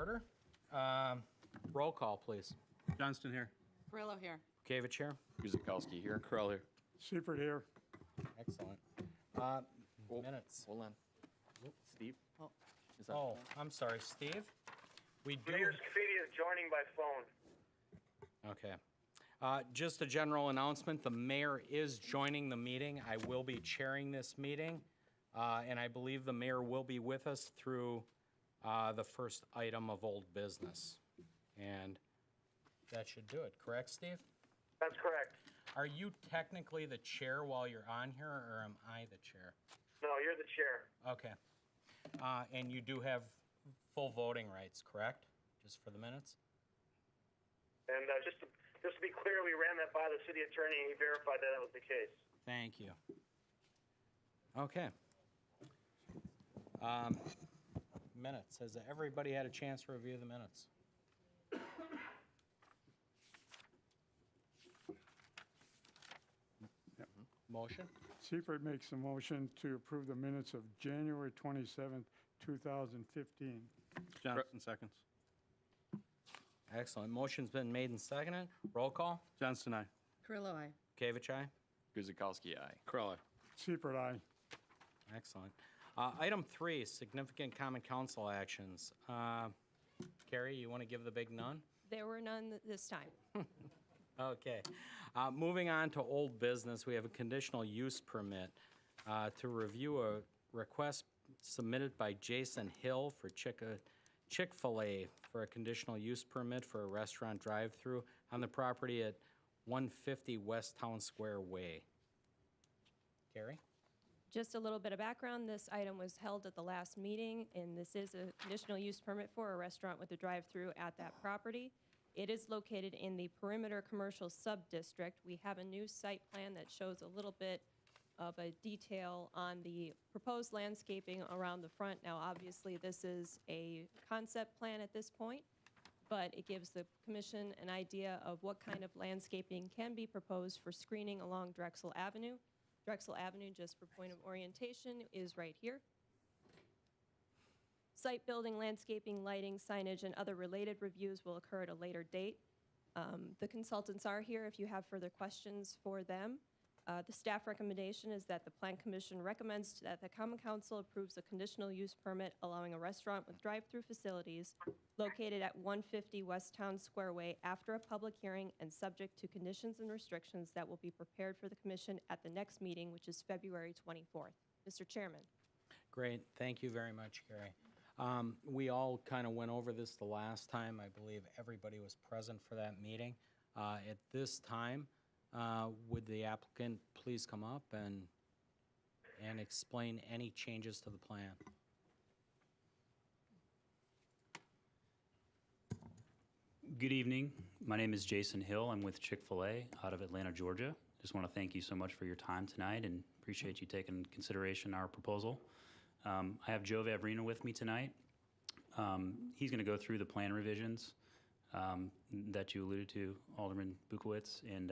order. Roll call, please. Johnston here. Perillo here. Kavich here. Guzikowski here. Corral here. Seifert here. Excellent. Minutes. Hold on. Steve? Oh. Is that Oh, I'm sorry, Steve. We do. Mayor Scafidi is joining by phone. Okay. Just a general announcement, the mayor is joining the meeting. I will be chairing this meeting, and I believe the mayor will be with us through the first item of old business. And that should do it, correct, Steve? That's correct. Are you technically the chair while you're on here, or am I the chair? No, you're the chair. Okay. And you do have full voting rights, correct? Just for the minutes? And just to be clear, we ran that by the city attorney, and he verified that was the case. Thank you. Okay. Minutes. Has everybody had a chance to review the minutes? Motion? Seifert makes a motion to approve the minutes of January 27th, 2015. Johnston seconds. Excellent. Motion's been made and seconded. Roll call. Johnston, aye. Perillo, aye. Kavich, aye. Guzikowski, aye. Corral, aye. Seifert, aye. Excellent. Item 3, significant common council actions. Carrie, you want to give the big none? There were none this time. Okay. Moving on to old business, we have a conditional use permit to review a request submitted by Jason Hill for Chick-fil-A for a conditional use permit for a restaurant drive-through on the property at 150 West Town Square Way. Carrie? Just a little bit of background, this item was held at the last meeting, and this is a conditional use permit for a restaurant with a drive-through at that property. It is located in the Perimeter Commercial Sub-District. We have a new site plan that shows a little bit of a detail on the proposed landscaping around the front. Now, obviously, this is a concept plan at this point, but it gives the commission an idea of what kind of landscaping can be proposed for screening along Drexel Avenue. Drexel Avenue, just for point of orientation, is right here. Site building, landscaping, lighting, signage, and other related reviews will occur at a later date. The consultants are here if you have further questions for them. The staff recommendation is that the Plan Commission recommends that the Common Council approves a conditional use permit allowing a restaurant with drive-through facilities located at 150 West Town Square Way after a public hearing and subject to conditions and restrictions that will be prepared for the Commission at the next meeting, which is February 24th. Mr. Chairman. Great. Thank you very much, Carrie. We all kind of went over this the last time. I believe everybody was present for that meeting. At this time, would the applicant please come up and explain any changes to the plan? Good evening. My name is Jason Hill. I'm with Chick-fil-A out of Atlanta, Georgia. Just want to thank you so much for your time tonight and appreciate you taking into consideration our proposal. I have Joe Vavrina with me tonight. He's going to go through the plan revisions that you alluded to, Alderman Bukowitz, and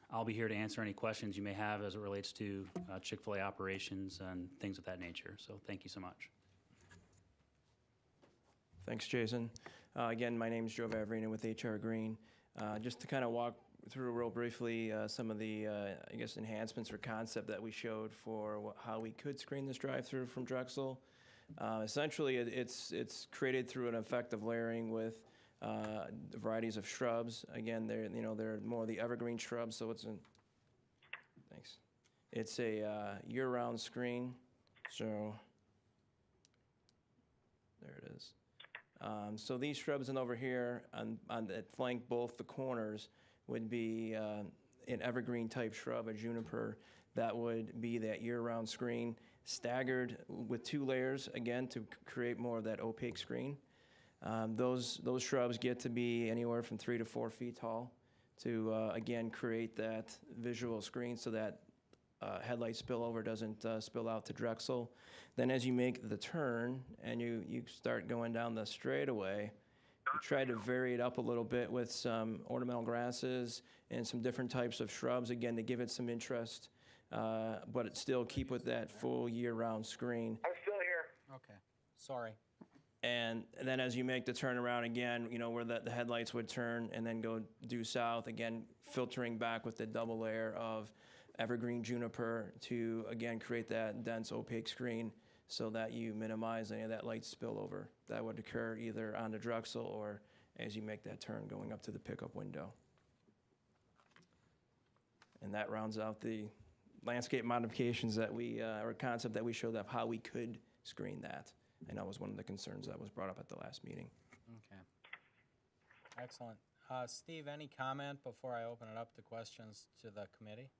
I'll be here to answer any questions you may have as it relates to Chick-fil-A operations and things of that nature. So thank you so much. Thanks, Jason. Again, my name is Joe Vavrina with HR Green. Just to kind of walk through real briefly some of the, I guess, enhancements or concept that we showed for how we could screen this drive-through from Drexel. Essentially, it's created through an effective layering with varieties of shrubs. Again, they're more of the evergreen shrubs, so it's a year-round screen. So there it is. So these shrubs and over here on that flank both the corners would be an evergreen type shrub, a juniper, that would be that year-round screen, staggered with 2 layers, again, to create more of that opaque screen. Those shrubs get to be anywhere from 3 to 4 feet tall to, again, create that visual screen so that headlight spillover doesn't spill out to Drexel. Then as you make the turn and you start going down the straightaway, we try to vary it up a little bit with some ornamental grasses and some different types of shrubs, again, to give it some interest, but it still keep with that full year-round screen. I'm still here. Okay. Sorry. And then as you make the turnaround again, where the headlights would turn and then go due south, again, filtering back with the double layer of evergreen juniper to, again, create that dense opaque screen so that you minimize any of that light spillover that would occur either on the Drexel or as you make that turn going up to the pickup window. And that rounds out the landscape modifications that or concept that we showed up how we could screen that. And that was one of the concerns that was brought up at the last meeting. Okay. Excellent. Steve, any comment before I open it up to questions to the committee?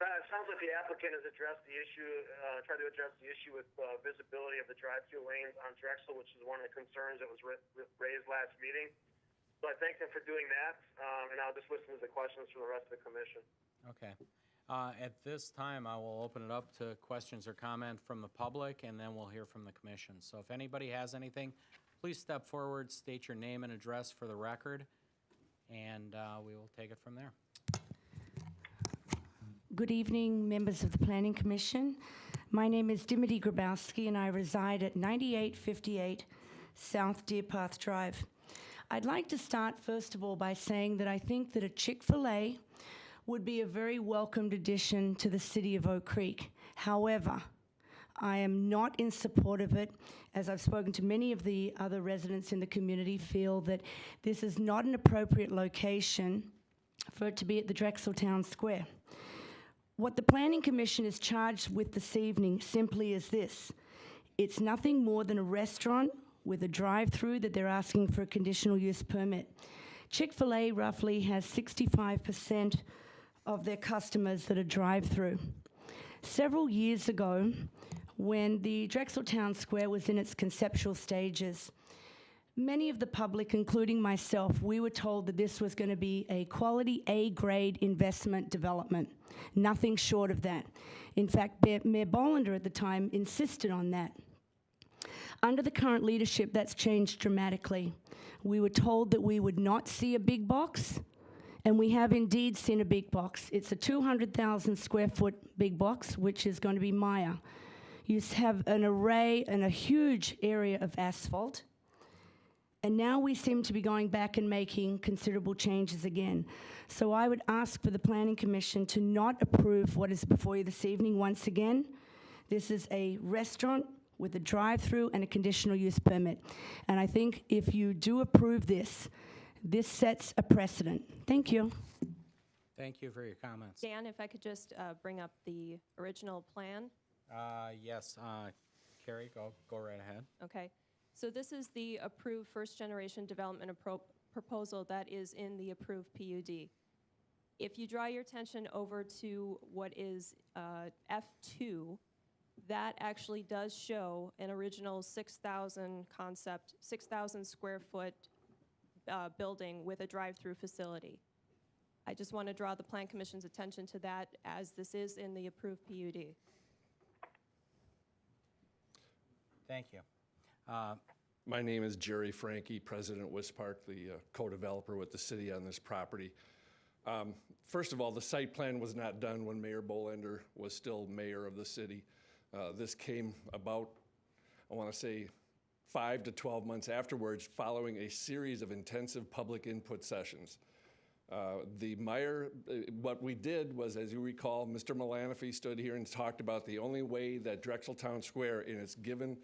It sounds like the applicant has addressed the issue, tried to address the issue with visibility of the drive-through lanes on Drexel, which is one of the concerns that was raised last meeting. So I thank them for doing that, and I'll just listen to the questions from the rest of the commission. Okay. At this time, I will open it up to questions or comment from the public, and then we'll hear from the commission. So if anybody has anything, please step forward, state your name and address for the record, and we will take it from there. Good evening, members of the Planning Commission. My name is Dimity Grabowski, and I reside at 9858 South Deer Path Drive. I'd like to start, first of all, by saying that I think that a Chick-fil-A would be a very welcomed addition to the city of Oak Creek. However, I am not in support of it, as I've spoken to many of the other residents in the community feel that this is not an appropriate location for it to be at the Drexel Town Square. What the Planning Commission is charged with this evening simply is this. It's nothing more than a restaurant with a drive-through that they're asking for a conditional use permit. Chick-fil-A roughly has 65% of their customers that are drive-through. Several years ago, when the Drexel Town Square was in its conceptual stages, many of the public, including myself, we were told that this was going to be a quality A-grade investment development. Nothing short of that. In fact, Mayor Bollinger at the time insisted on that. Under the current leadership, that's changed dramatically. We were told that we would not see a big box, and we have indeed seen a big box. It's a 200,000 square foot big box, which is going to be Maya. You have an array and a huge area of asphalt. And now we seem to be going back and making considerable changes again. So I would ask for the Planning Commission to not approve what is before you this evening once again. This is a restaurant with a drive-through and a conditional use permit. And I think if you do approve this, this sets a precedent. Thank you. Thank you for your comments. Dan, if I could just bring up the original plan. Yes, Carrie, go right ahead. Okay. So this is the approved first-generation development proposal that is in the approved PUD. If you draw your attention over to what is F2, that actually does show an original 6,000 square foot building with a drive-through facility. I just want to draw the Plan Commission's attention to that, as this is in the approved PUD. Thank you. My name is Jerry Franke, President of Wispark, the co-developer with the city on this property. First of all, the site plan was not done when Mayor Bollinger was still mayor of the city. This came about, I want to say, 5 to 12 months afterwards, following a series of intensive public input sessions. What we did was, as you recall, Mr. Malanofi stood here and talked about the only way that Drexel Town Square, in its given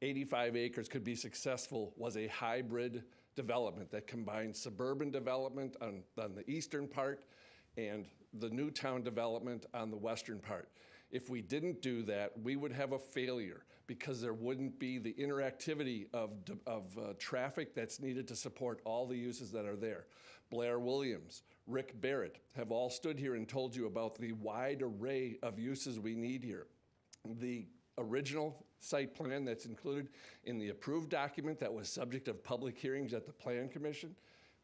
85 acres, could be successful was a hybrid development that combined suburban development on the eastern part and the new town development on the western part. If we didn't do that, we would have a failure because there wouldn't be the interactivity of traffic that's needed to support all the uses that are there. Blair Williams, Rick Barrett have all stood here and told you about the wide array of uses we need here. The original site plan that's included in the approved document that was subject of public hearings at the Plan Commission,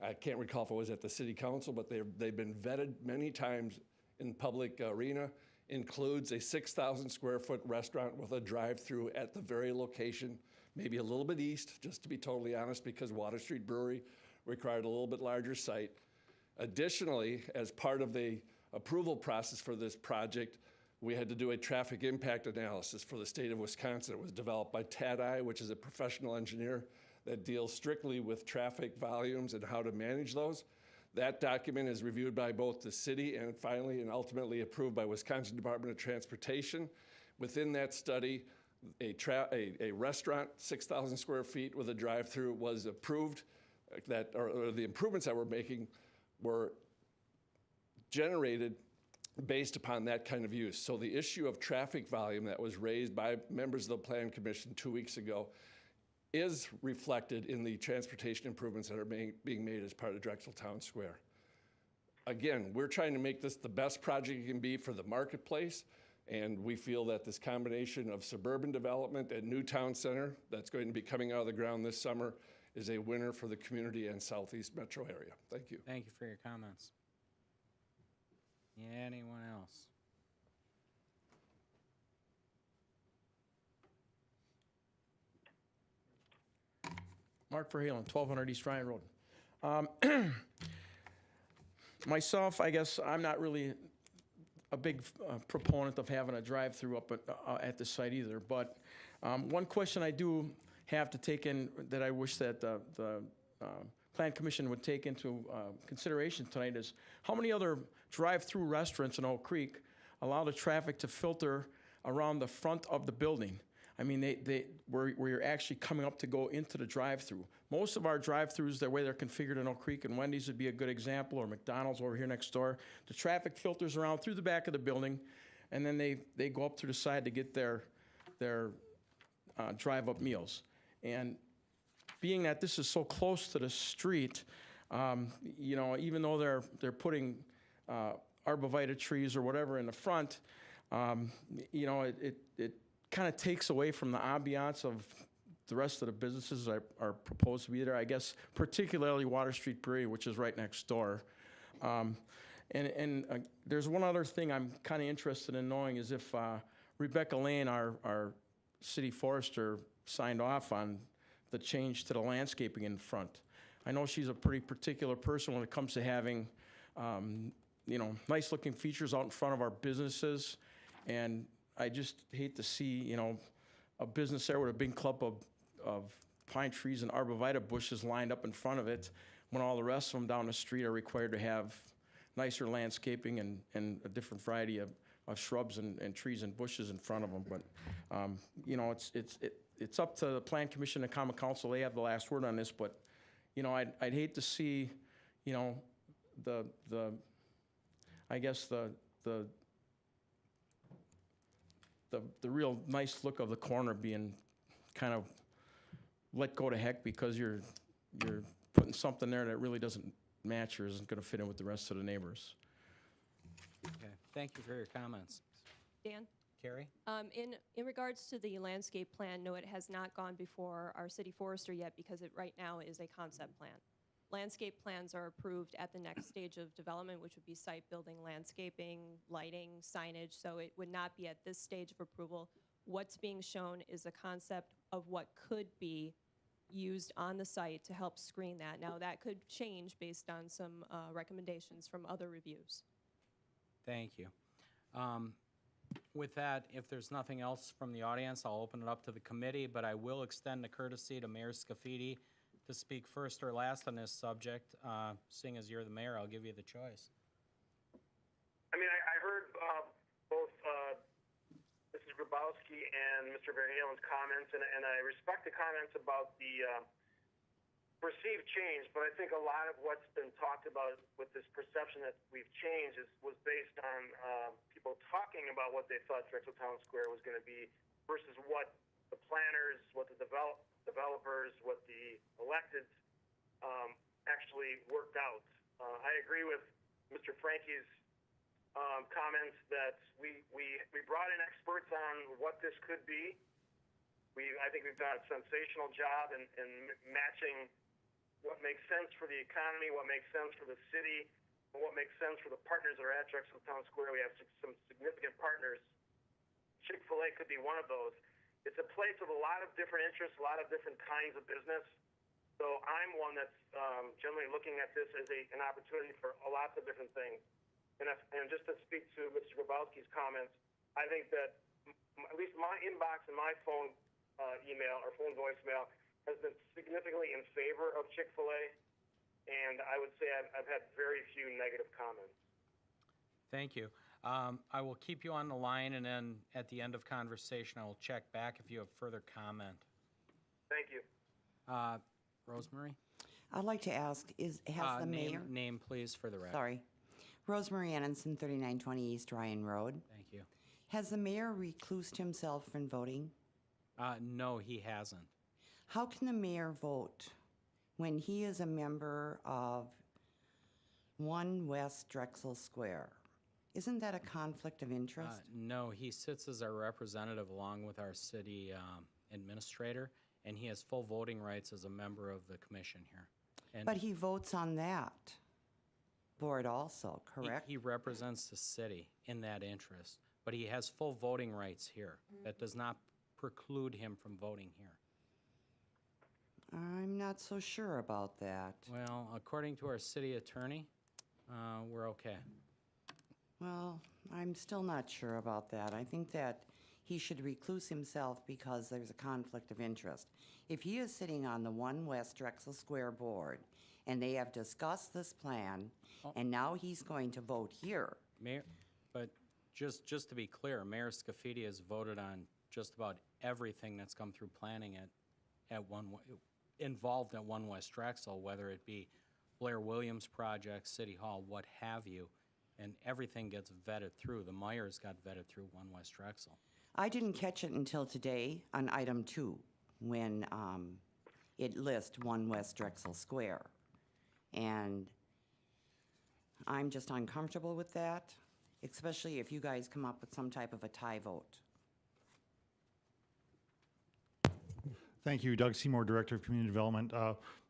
I can't recall if it was at the City Council, but they've been vetted many times in public arena, includes a 6,000 square foot restaurant with a drive-through at the very location, maybe a little bit east, just to be totally honest, because Water Street Brewery required a little bit larger site. Additionally, as part of the approval process for this project, we had to do a traffic impact analysis for the state of Wisconsin. It was developed by TADI, which is a professional engineer that deals strictly with traffic volumes and how to manage those. That document is reviewed by both the city and finally and ultimately approved by Wisconsin Department of Transportation. Within that study, a restaurant, 6,000 square feet with a drive-through was approved. Or the improvements that we're making were generated based upon that kind of use. So the issue of traffic volume that was raised by members of the Plan Commission 2 weeks ago is reflected in the transportation improvements that are being made as part of Drexel Town Square. Again, we're trying to make this the best project it can be for the marketplace, and we feel that this combination of suburban development and new town center that's going to be coming out of the ground this summer is a winner for the community and Southeast metro area. Thank you. Thank you for your comments. Anyone else? Mark Verhalen, 1200 East Ryan Road. Myself, I guess I'm not really a big proponent of having a drive-through up at the site either, but one question I do have to take in that I wish that the Plan Commission would take into consideration tonight is how many other drive-through restaurants in Oak Creek allow the traffic to filter around the front of the building? I mean, where you're actually coming up to go into the drive-through. Most of our drive-throughs, the way they're configured in Oak Creek, and Wendy's would be a good example, or McDonald's over here next door, the traffic filters around through the back of the building, and then they go up to the side to get their drive-up meals. And being that this is so close to the street, you know, even though they're putting arborvitae trees or whatever in the front, you know, it kind of takes away from the ambiance of the rest of the businesses that are proposed to be there. I guess particularly Water Street Brewery, which is right next door. And there's one other thing I'm kind of interested in knowing is if Rebecca Lane, our city forester, signed off on the change to the landscaping in front. I know she's a pretty particular person when it comes to having, you know, nice looking features out in front of our businesses. And I just hate to see, you know, a business there with a big clump of pine trees and arborvitae bushes lined up in front of it when all the rest of them down the street are required to have nicer landscaping and a different variety of shrubs and trees and bushes in front of them. But, you know, it's up to the Plan Commission and Common Council. They have the last word on this, but, you know, I'd hate to see, you know, the real nice look of the corner being kind of let go to heck because you're putting something there that really doesn't match or isn't going to fit in with the rest of the neighbors. Okay, thank you for your comments. Dan? Carrie? In regards to the landscape plan, no, it has not gone before our city forester yet because it right now is a concept plan. Landscape plans are approved at the next stage of development, which would be site building, landscaping, lighting, signage, so it would not be at this stage of approval. What's being shown is a concept of what could be used on the site to help screen that. Now, that could change based on some recommendations from other reviews. Thank you. With that, if there's nothing else from the audience, I'll open it up to the committee, but I will extend the courtesy to Mayor Scafidi to speak first or last on this subject. Seeing as you're the mayor, I'll give you the choice. I mean, I heard both Mrs. Grabowski and Mr. Verhalen's comments, and I respect the comments about the perceived change, but I think a lot of what's been talked about with this perception that we've changed was based on people talking about what they thought Drexel Town Square was going to be versus what the planners, what the developers, what the electeds actually worked out. I agree with Mr. Frankie's comments that we brought in experts on what this could be. I think we've done a sensational job in matching what makes sense for the economy, what makes sense for the city, and what makes sense for the partners that are at Drexel Town Square. We have some significant partners. Chick-fil-A could be one of those. It's a place with a lot of different interests, a lot of different kinds of business. So I'm one that's generally looking at this as an opportunity for lots of different things. And just to speak to Mr. Grabowski's comments, I think that at least my inbox and my phone email or phone voicemail has been significantly in favor of Chick-fil-A, and I would say I've had very few negative comments. Thank you. I will keep you on the line, and then at the end of conversation, I will check back if you have further comment. Thank you. Rosemary? I'd like to ask, has the mayor... Name, please, for the record. Sorry. Rosemary Annenson, 3920 East Ryan Road. Thank you. Has the mayor reclused himself from voting? No, he hasn't. How can the mayor vote when he is a member of 1 West Drexel Square? Isn't that a conflict of interest? No, he sits as our representative along with our city administrator, and he has full voting rights as a member of the commission here. And But he votes on that board also, correct? he represents the city in that interest, but he has full voting rights here. That does not preclude him from voting here. I'm not so sure about that. Well, according to our city attorney, we're okay. Well, I'm still not sure about that. I think that he should recluse himself because there's a conflict of interest. If he is sitting on the 1 West Drexel Square board and they have discussed this plan, and now he's going to vote here. Mayor, but just to be clear, Mayor Scafidi has voted on just about everything that's come through planning involved at 1 West Drexel, whether it be Blair Williams project, City Hall, what have you, and everything gets vetted through. The Myers got vetted through 1 West Drexel. I didn't catch it until today on item 2 when it lists 1 West Drexel Square. And I'm just uncomfortable with that, especially if you guys come up with some type of a tie vote. Thank you, Doug Seymour, Director of Community Development.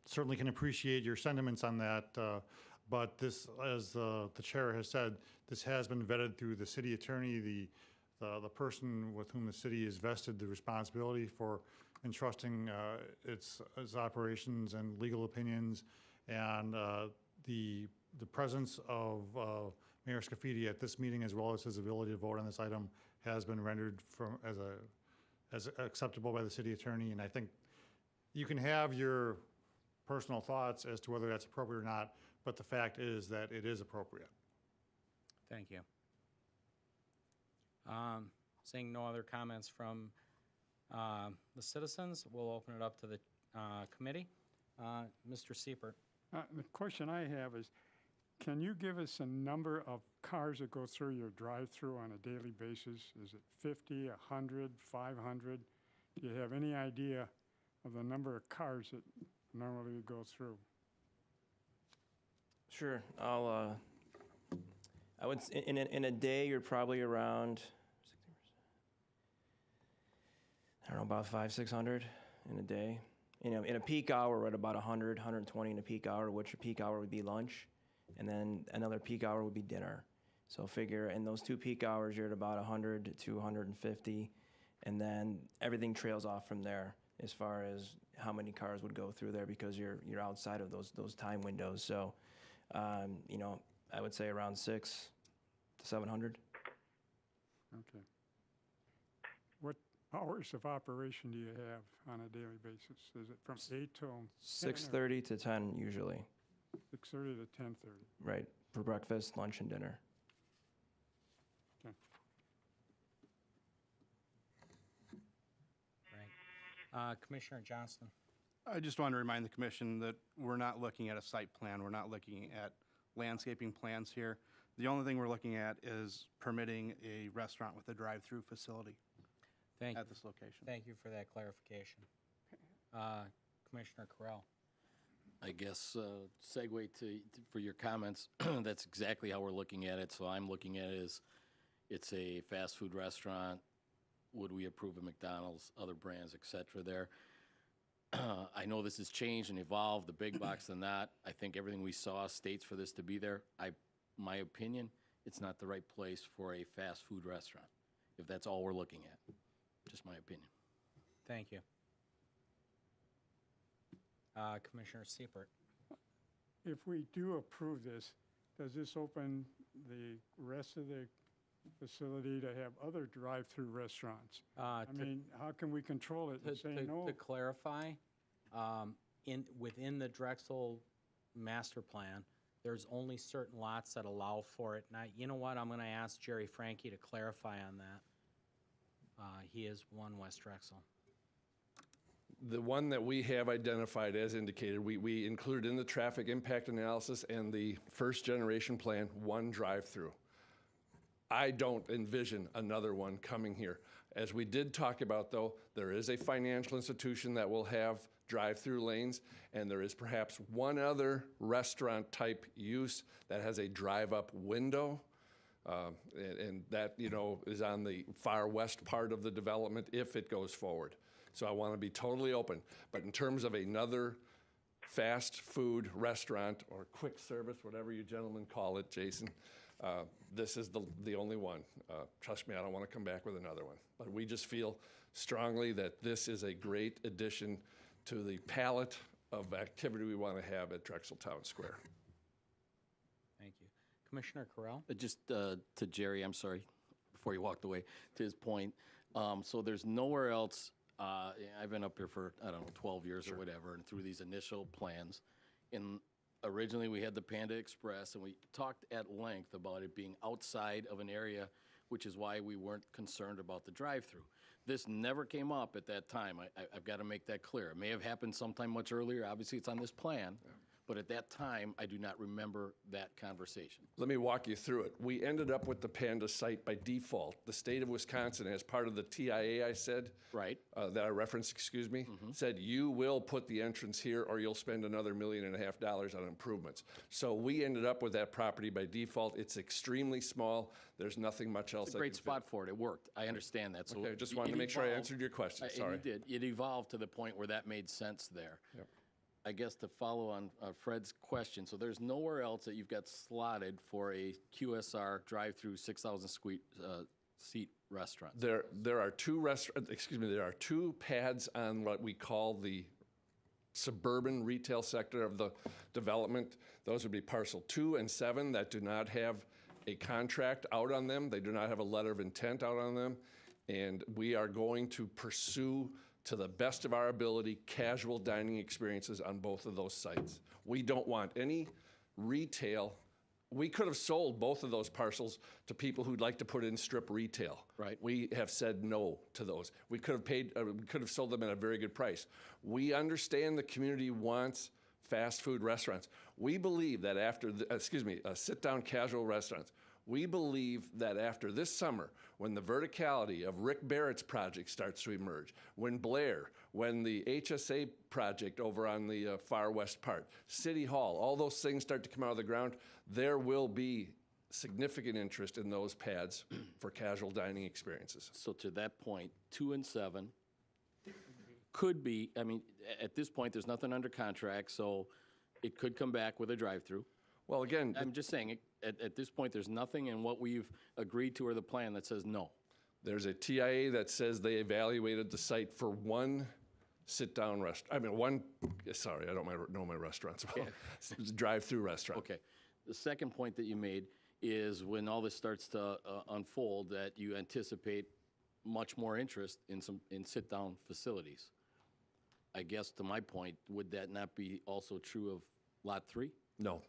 Certainly can appreciate your sentiments on that, but this, as the chair has said, this has been vetted through the city attorney, the person with whom the city is vested the responsibility for entrusting its operations and legal opinions, and the presence of Mayor Scafidi at this meeting, as well as his ability to vote on this item, has been rendered as acceptable by the city attorney. And I think you can have your personal thoughts as to whether that's appropriate or not, but the fact is that it is appropriate. Thank you. Seeing no other comments from the citizens, we'll open it up to the committee. Mr. Siepert. The question I have is, can you give us a number of cars that go through your drive-through on a daily basis? Is it 50, 100, 500? Do you have any idea of the number of cars that normally go through? Sure. I would in a day you're probably around, I don't know, about 500-600 in a day. You know, in a peak hour, we're at about 100, 120 in a peak hour, which a peak hour would be lunch, and then another peak hour would be dinner. So figure in those 2 peak hours, you're at about 100 to 150, and then everything trails off from there as far as how many cars would go through there because you're outside of those time windows. So, you know, I would say around 600 to 700. Okay. What hours of operation do you have on a daily basis? Is it from 8 till 6:30 to 10 usually. 6:30 to 10:30. Right, for breakfast, lunch, and dinner. Okay. Right. Commissioner Johnston. I just want to remind the commission that we're not looking at a site plan. We're not looking at landscaping plans here. The only thing we're looking at is permitting a restaurant with a drive-through facility at this location. Thank you for that clarification. Commissioner Correll. I guess segue for your comments, that's exactly how we're looking at it. So I'm looking at it as it's a fast food restaurant. Would we approve of McDonald's, other brands, et cetera there? I know this has changed and evolved, the big box and that. I think everything we saw states for this to be there. My opinion, it's not the right place for a fast food restaurant, if that's all we're looking at. Just my opinion. Thank you. Commissioner Siepert. If we do approve this, does this open the rest of the facility to have other drive-through restaurants. I To- mean, how can we control it and say no? To clarify, within the Drexel master plan, there's only certain lots that allow for it. Now, you know what, I'm gonna ask Jerry Frankie to clarify on that. He is One West Drexel. The one that we have identified as indicated, we included in the traffic impact analysis and the first generation plan, one drive-through. I don't envision another one coming here. As we did talk about, though, there is a financial institution that will have drive-through lanes, and there is perhaps one other restaurant-type use that has a drive-up window, and that, you know, is on the far west part of the development if it goes forward. So I want to be totally open. But in terms of another fast food restaurant or quick service, whatever you gentlemen call it, Jason, this is the only one. Trust me, I don't want to come back with another one. But we just feel strongly that this is a great addition to the palette of activity we want to have at Drexel Town Square. Thank you. Commissioner Correll? Just to Jerry, I'm sorry, before you walked away, to his point. So there's nowhere else, I've been up here for, I don't know, 12 years or whatever, and through these initial plans. And originally, we had the Panda Express, and we talked at length about it being outside of an area, which is why we weren't concerned about the drive-through. This never came up at that time. I've got to make that clear. It may have happened sometime much earlier. Obviously, it's on this plan. But at that time, I do not remember that conversation. Let me walk you through it. We ended up with the Panda site by default. The state of Wisconsin, as part of the TIA, I said, Right. That I referenced, excuse me, said you will put the entrance here or you'll spend another $1.5 million on improvements. So we ended up with that property by default. It's extremely small. There's nothing much else. It's a great spot for it. It worked. I understand that. So Okay, just wanted to make sure I answered your question. Sorry. And you did. It evolved to the point where that made sense there. Yep. I guess to follow on Fred's question, so there's nowhere else that you've got slotted for a QSR drive-through 6,000 seat restaurant? There are two pads on what we call the suburban retail sector of the development. Those would be parcel 2 and 7 that do not have a contract out on them. They do not have a letter of intent out on them. And we are going to pursue, to the best of our ability, casual dining experiences on both of those sites. We don't want any retail. We could have sold both of those parcels to people who'd like to put in strip retail. Right. We have said no to those. We could have sold them at a very good price. We understand the community wants fast food restaurants. We believe that after, sit-down casual restaurants. We believe that after this summer, when the verticality of Rick Barrett's project starts to emerge, when the HSA project over on the far west part, City Hall, all those things start to come out of the ground, there will be significant interest in those pads for casual dining experiences. So to that point, 2 and 7 could be, I mean, at this point, there's nothing under contract, so it could come back with a drive-through. Well, again, I'm just saying, at this point, there's nothing in what we've agreed to or the plan that says no. there's a TIA that says they evaluated the site for one sit-down restaurant. I mean, sorry, I don't know my restaurants well. It's a drive-through restaurant. Okay. The second point that you made is when all this starts to unfold, that you anticipate much more interest in sit-down facilities. I guess to my point, would that not be also true of Lot 3? No.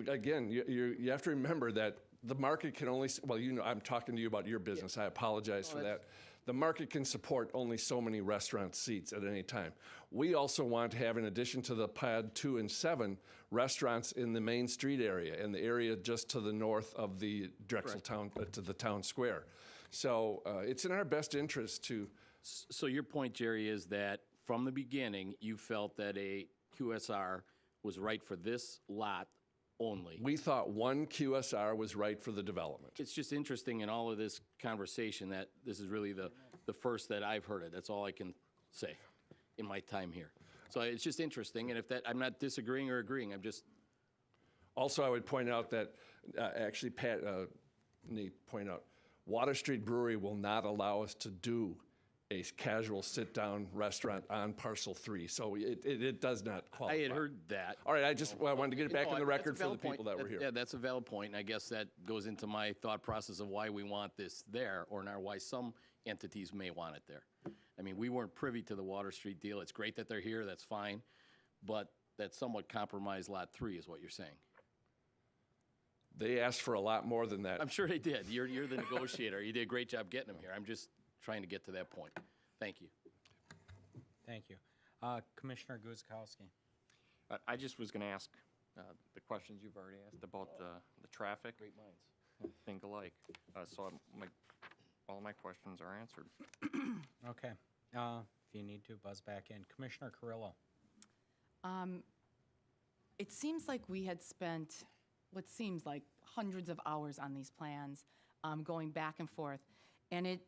Again, you have to remember that the market can only, well, you know, I'm talking to you about your business. I apologize for that. The market can support only so many restaurant seats at any time. We also want to have, in addition to the pad 2 and 7, restaurants in the Main Street area and the area just to the north of the Drexel town, to the town square. So it's in our best interest to. So your point, Jerry, is that from the beginning, you felt that a QSR was right for this lot only. We thought one QSR was right for the development. It's just interesting in all of this conversation that this is really the first that I've heard it. That's all I can say in my time here. So it's just interesting, and if that, I'm not disagreeing or agreeing, I'm just. Also, I would point out that, actually, Nate pointed out, Water Street Brewery will not allow us to do a casual sit-down restaurant on parcel 3. So it does not qualify. I had heard that. All right, I wanted to get it back on the No, that's a record for the valid point. people that were here. Yeah, that's a valid point, and I guess that goes into my thought process of why we want this there, or not why some entities may want it there. I mean, we weren't privy to the Water Street deal. It's great that they're here, that's fine, but that somewhat compromised Lot 3 is what you're saying. They asked for a lot more than that. I'm sure they did. You're the negotiator. You did a great job getting them here. I'm just trying to get to that point. Thank you. Thank you. Commissioner Guzekowski. I just was going to ask the questions you've already asked about the traffic. Great minds. Think alike. So all my questions are answered. Okay. If you need to, buzz back in. Commissioner Carrillo. It seems like we had spent what seems like hundreds of hours on these plans, going back and forth. And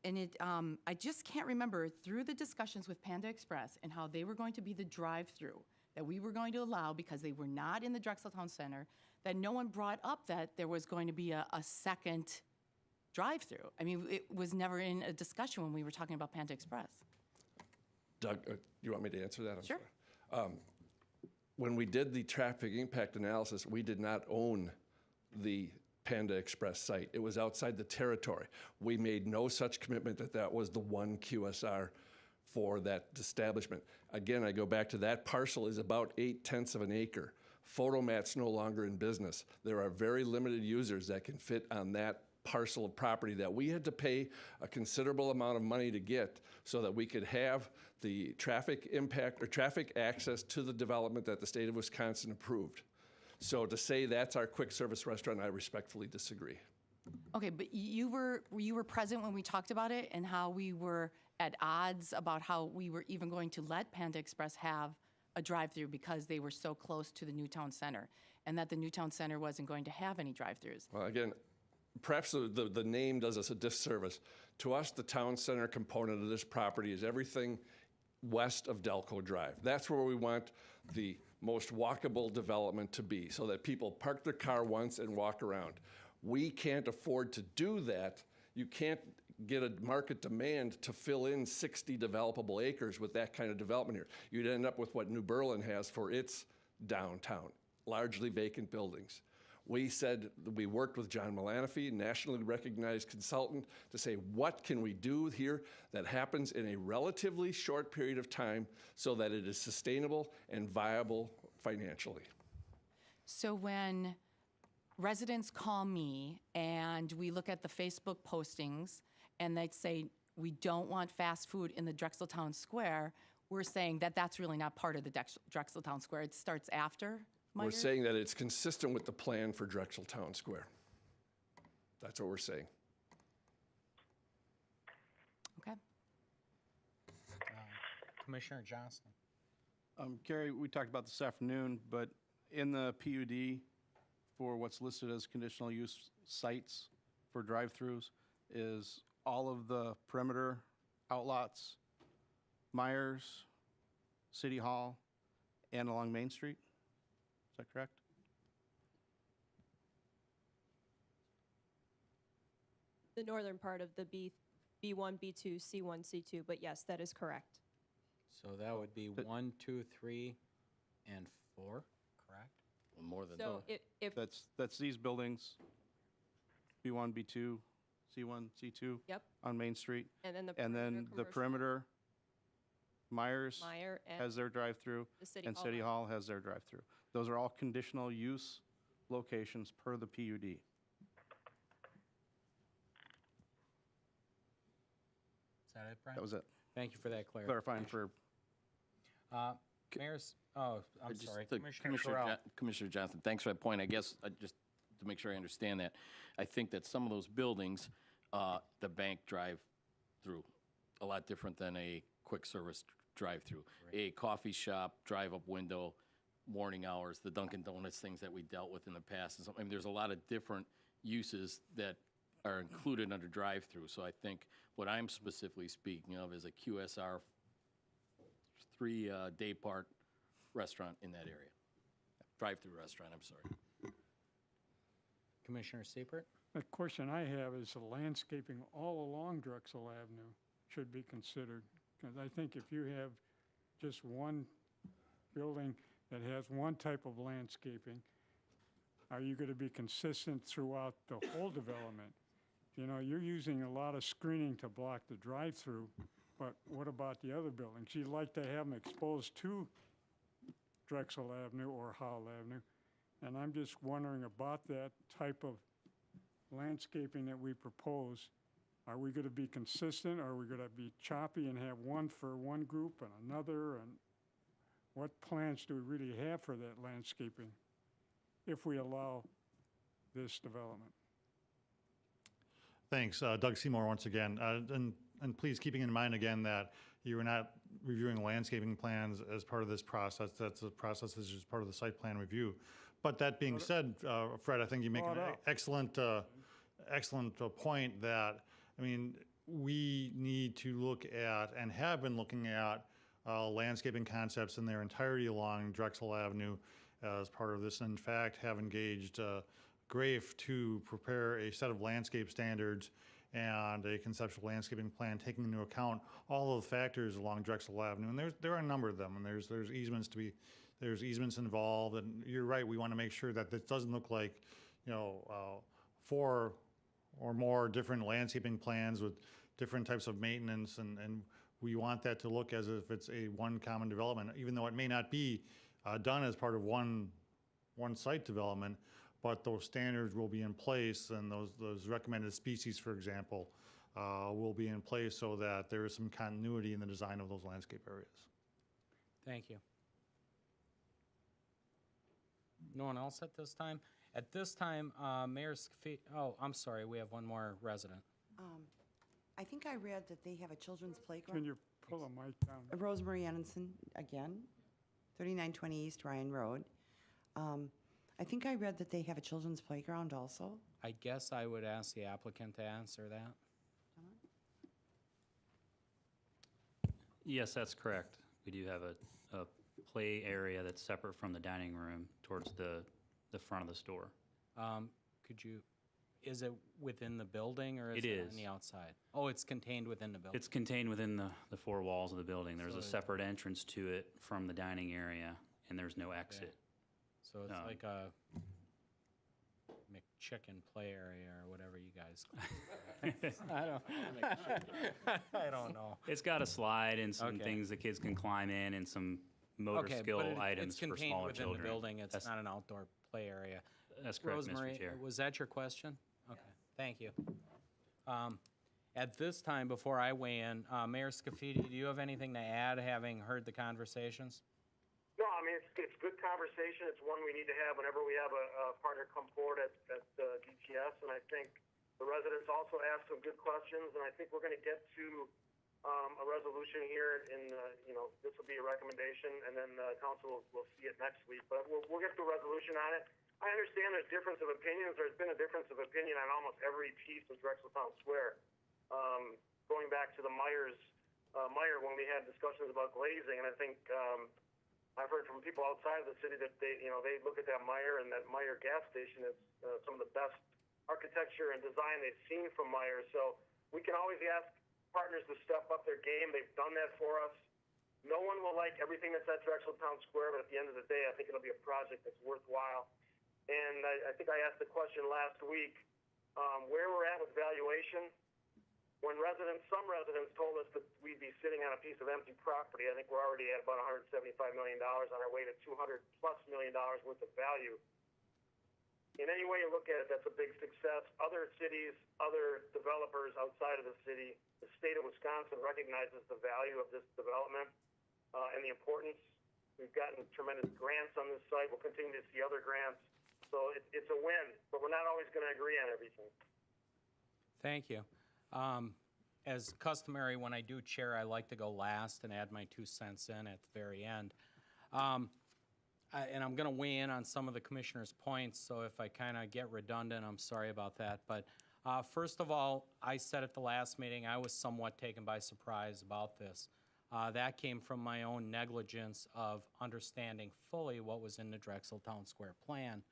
I just can't remember through the discussions with Panda Express and how they were going to be the drive-through that we were going to allow because they were not in the Drexel Town Center, that no one brought up that there was going to be a second drive-through. I mean, it was never in a discussion when we were talking about Panda Express. Doug, you want me to answer that? I'm Sure. sorry. When we did the traffic impact analysis, we did not own the Panda Express site. It was outside the territory. We made no such commitment that that was the one QSR for that establishment. Again, I go back to that parcel is about 8/10 of an acre. Photomat's no longer in business. There are very limited users that can fit on that parcel of property that we had to pay a considerable amount of money to get so that we could have the traffic impact or traffic access to the development that the state of Wisconsin approved. So to say that's our quick service restaurant, I respectfully disagree. Okay, but you were present when we talked about it and how we were at odds about how we were even going to let Panda Express have a drive-through because they were so close to the Newtown Center, and that the Newtown Center wasn't going to have any drive-throughs. Well, again, perhaps the name does us a disservice. To us, the town center component of this property is everything west of Delco Drive. That's where we want the most walkable development to be, so that people park their car once and walk around. We can't afford to do that. You can't get a market demand to fill in 60 developable acres with that kind of development here. You'd end up with what New Berlin has for its downtown, largely vacant buildings. We said, we worked with John Malanaphy, nationally recognized consultant, to say, what can we do here that happens in a relatively short period of time so that it is sustainable and viable financially? So when residents call me and we look at the Facebook postings and they say, we don't want fast food in the Drexel Town Square, we're saying that that's really not part of the Drexel Town Square. It starts after Meyer? We're saying that it's consistent with the plan for Drexel Town Square. That's what we're saying. Okay. Commissioner Johnston. Gary, we talked about this afternoon, but in the PUD for what's listed as conditional use sites for drive-throughs is all of the perimeter outlots, Myers, City Hall, and along Main Street. Is that correct? The northern part of the B1, B2, C1, C2, but yes, that is correct. So that would be 1, 2, 3, and 4, correct? More than So if That's these buildings, B1, B2, C1, C2. Yep. On Main Street. And then the And then perimeter the commercial. perimeter, Myers Meyer and has their drive-through. the City And Hall City one. Hall has their drive-through. Those are all conditional use locations per the PUD. Is that it, Brian? That was it. Thank you for that clarification. Clarifying for, Mayor's, oh, I'm Just sorry, to Commissioner Corral. Commissioner Johnson, thanks for that point. I guess, just to make sure I understand that, I think that some of those buildings, the bank drive-through, a lot different than a quick service drive-through. A coffee shop, drive-up window, morning hours, the Dunkin' Donuts things that we dealt with in the past. And so, I mean, there's a lot of different uses that are included under drive-through. So I think what I'm specifically speaking of is a QSR 3-day part restaurant in that area. Drive-through restaurant, I'm sorry. Commissioner Seipert? The question I have is the landscaping all along Drexel Avenue. should be considered. Because I think if you have just one building that has one type of landscaping, are you going to be consistent throughout the whole development? You know, you're using a lot of screening to block the drive-through, but what about the other buildings? You'd like to have them exposed to Drexel Avenue or Howell Avenue. And I'm just wondering about that type of landscaping that we propose. Are we going to be consistent? Are we going to be choppy and have one for one group and another? And what plans do we really have for that landscaping if we allow this development? Thanks. Doug Seymour once again. And please keeping in mind again that you are not reviewing landscaping plans as part of this process. That's a process that's just part of the site plan review. But that being said, Fred, I think you make an excellent point that, I mean, we need to look at and have been looking at landscaping concepts in their entirety along Drexel Avenue as part of this. In fact, have engaged Grafe to prepare a set of landscape standards and a conceptual landscaping plan taking into account all of the factors along Drexel Avenue. And there are a number of them, and there's easements involved. And you're right, we want to make sure that this doesn't look like, you know, 4 or more different landscaping plans with different types of maintenance, and we want that to look as if it's one common development, even though it may not be done as part of one site development, but those standards will be in place, and those recommended species, for example, will be in place so that there is some continuity in the design of those landscape areas. Thank you. No one else at this time? At this time, Mayor Scafidi, oh, I'm sorry, we have one more resident. I think I read that they have a children's playground. Can you pull a mic down? Rosemary Ennison, again, 3920 East Ryan Road. I think I read that they have a children's playground also. I guess I would ask the applicant to answer that. Yes, that's correct. We do have a play area that's separate from the dining room towards the front of the store. Is it within the building or is it on the outside? Oh, it's contained within the building. It's contained within the 4 walls of the building. There's a separate entrance to it from the dining area, and there's no exit. So it's like a McChicken play area or whatever you guys call it. I don't know. It's got a slide and some things the kids can climb in and some motor skill items for smaller children. It's contained within the building. It's not an outdoor play area. That's correct, Rosemary, Mr. Chair. was that your question? Okay, thank you. At this time, before I weigh in, Mayor Scafidi, do you have anything to add, having heard the conversations? No, I mean, it's good conversation. It's one we need to have whenever we have a partner come forward at DTS, and I think the residents also asked some good questions, and I think we're going to get to a resolution here, and this will be a recommendation, and then council will see it next week. But we'll get to a resolution on it. I understand there's difference of opinions. There's been a difference of opinion on almost every piece of Drexel Town Square. Going back to the Meyer when we had discussions about glazing, and I think I've heard from people outside of the city that they look at that Meyer and that Meyer gas station as some of the best architecture and design they've seen from Meyer. So we can always ask partners to step up their game. They've done that for us. No one will like everything that's at Drexel Town Square, but at the end of the day, I think it'll be a project that's worthwhile. And I think I asked the question last week, where we're at with valuation. When some residents told us that we'd be sitting on a piece of empty property, I think we're already at about $175 million on our way to $200+ million worth of value. In any way you look at it, that's a big success. Other cities, other developers outside of the city, the state of Wisconsin recognizes the value of this development and the importance. We've gotten tremendous grants on this site. We'll continue to see other grants. So it's a win, but we're not always going to agree on everything. Thank you. As customary, when I do chair, I like to go last and add my 2 cents in at the very end. And I'm going to weigh in on some of the commissioners' points, so if I kind of get redundant, I'm sorry about that. But first of all, I said at the last meeting, I was somewhat taken by surprise about this. That came from my own negligence of understanding fully what was in the Drexel Town Square plan.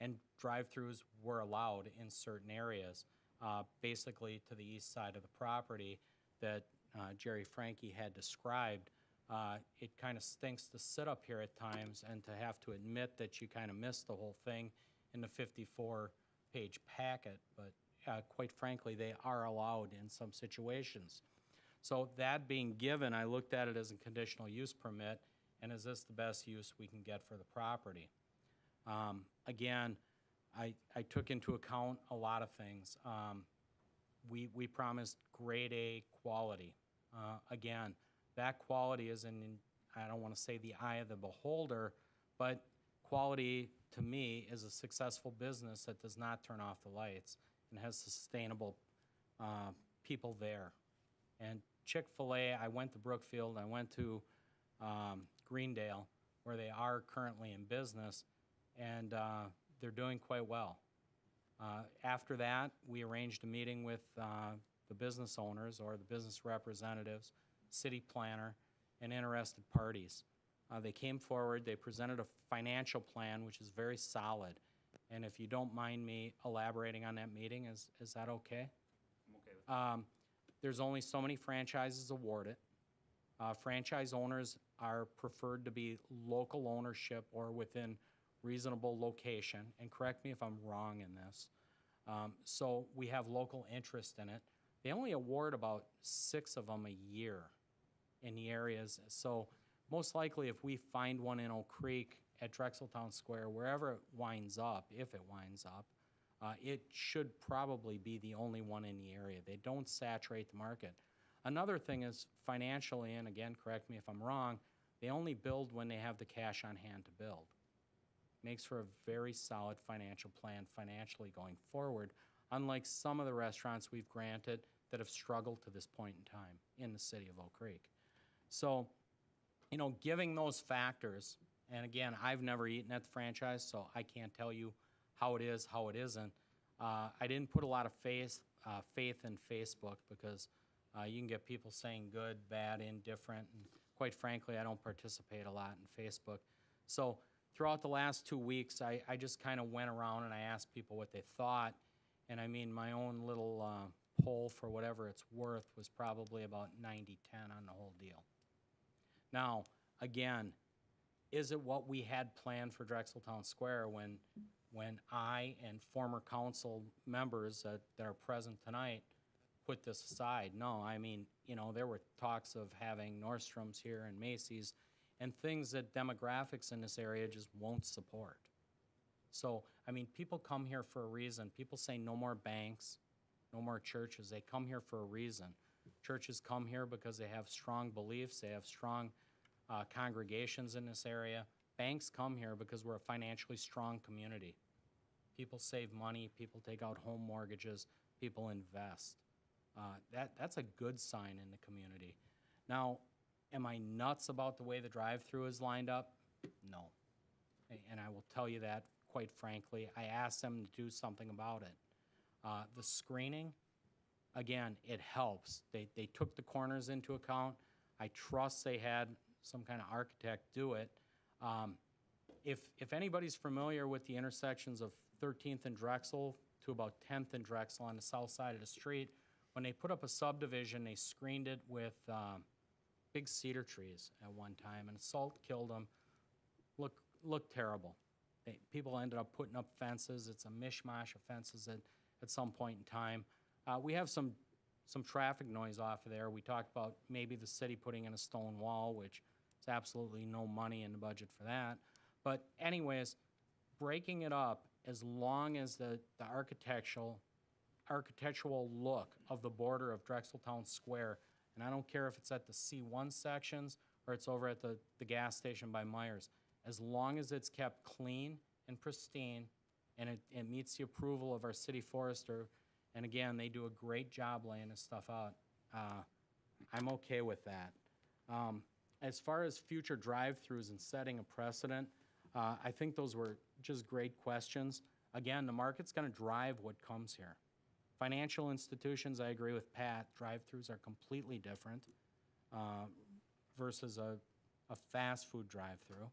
And drive-throughs were allowed in certain areas, basically to the east side of the property, that Jerry Frankie had described, it kind of stinks to sit up here at times and to have to admit that you kind of missed the whole thing in the 54-page packet, but quite frankly, they are allowed in some situations. So that being given, I looked at it as a conditional use permit, and is this the best use we can get for the property? Again, I took into account a lot of things. We promised grade A quality. Again, that quality is in, I don't want to say the eye of the beholder, but quality to me is a successful business that does not turn off the lights and has sustainable people there. And Chick-fil-A, I went to Brookfield, I went to Greendale, where they are currently in business, and they're doing quite well. After that, we arranged a meeting with the business owners or the business representatives, city planner, and interested parties. They came forward, they presented a financial plan, which is very solid. And if you don't mind me elaborating on that meeting, is that okay? I'm okay with that. There's only so many franchises awarded. Franchise owners are preferred to be local ownership or within reasonable location, and correct me if I'm wrong in this. So we have local interest in it. They only award about 6 of them a year in the areas. So most likely if we find one in Oak Creek, at Drexeltown Square, wherever it winds up, if it winds up, it should probably be the only one in the area. They don't saturate the market. Another thing is financially, and again, correct me if I'm wrong, they only build when they have the cash on hand to build. Makes for a very solid financial plan financially going forward, unlike some of the restaurants we've granted that have struggled to this point in time in the city of Oak Creek. So, you know, giving those factors, and again, I've never eaten at the franchise, so I can't tell you how it is, how it isn't. I didn't put a lot of faith in Facebook because you can get people saying good, bad, indifferent, and quite frankly, I don't participate a lot in Facebook. So throughout the last 2 weeks, I just kind of went around and I asked people what they thought, and I mean, my own little poll, for whatever it's worth, was probably about 90-10 on the whole deal. Now, again, is it what we had planned for Drexeltown Square when I and former council members that are present tonight put this aside? No, I mean, you know, there were talks of having Nordstrom's here and Macy's and things that demographics in this area just won't support. So, I mean, people come here for a reason. People say no more banks, no more churches. They come here for a reason. Churches come here because they have strong beliefs, they have strong congregations in this area. Banks come here because we're a financially strong community. People save money, people take out home mortgages, people invest. That's a good sign in the community. Now, am I nuts about the way the drive-through is lined up? No. And I will tell you that quite frankly. I asked them to do something about it. The screening, again, it helps. They took the corners into account. I trust they had some kind of architect do it. If anybody's familiar with the intersections of 13th and Drexel to about 10th and Drexel on the south side of the street, when they put up a subdivision, they screened it with big cedar trees at one time, and salt killed them. Looked terrible. People ended up putting up fences. It's a mishmash of fences at some point in time. We have some traffic noise off of there. We talked about maybe the city putting in a stone wall, which is absolutely no money in the budget for that. But anyways, breaking it up, as long as the architectural look of the border of Drexeltown Square, and I don't care if it's at the C1 sections or it's over at the gas station by Myers, as long as it's kept clean and pristine and it meets the approval of our city forester, and again, they do a great job laying this stuff out, I'm okay with that. As far as future drive-throughs and setting a precedent, I think those were just great questions. Again, the market's going to drive what comes here. Financial institutions, I agree with Pat, drive-throughs are completely different versus a fast food drive-through.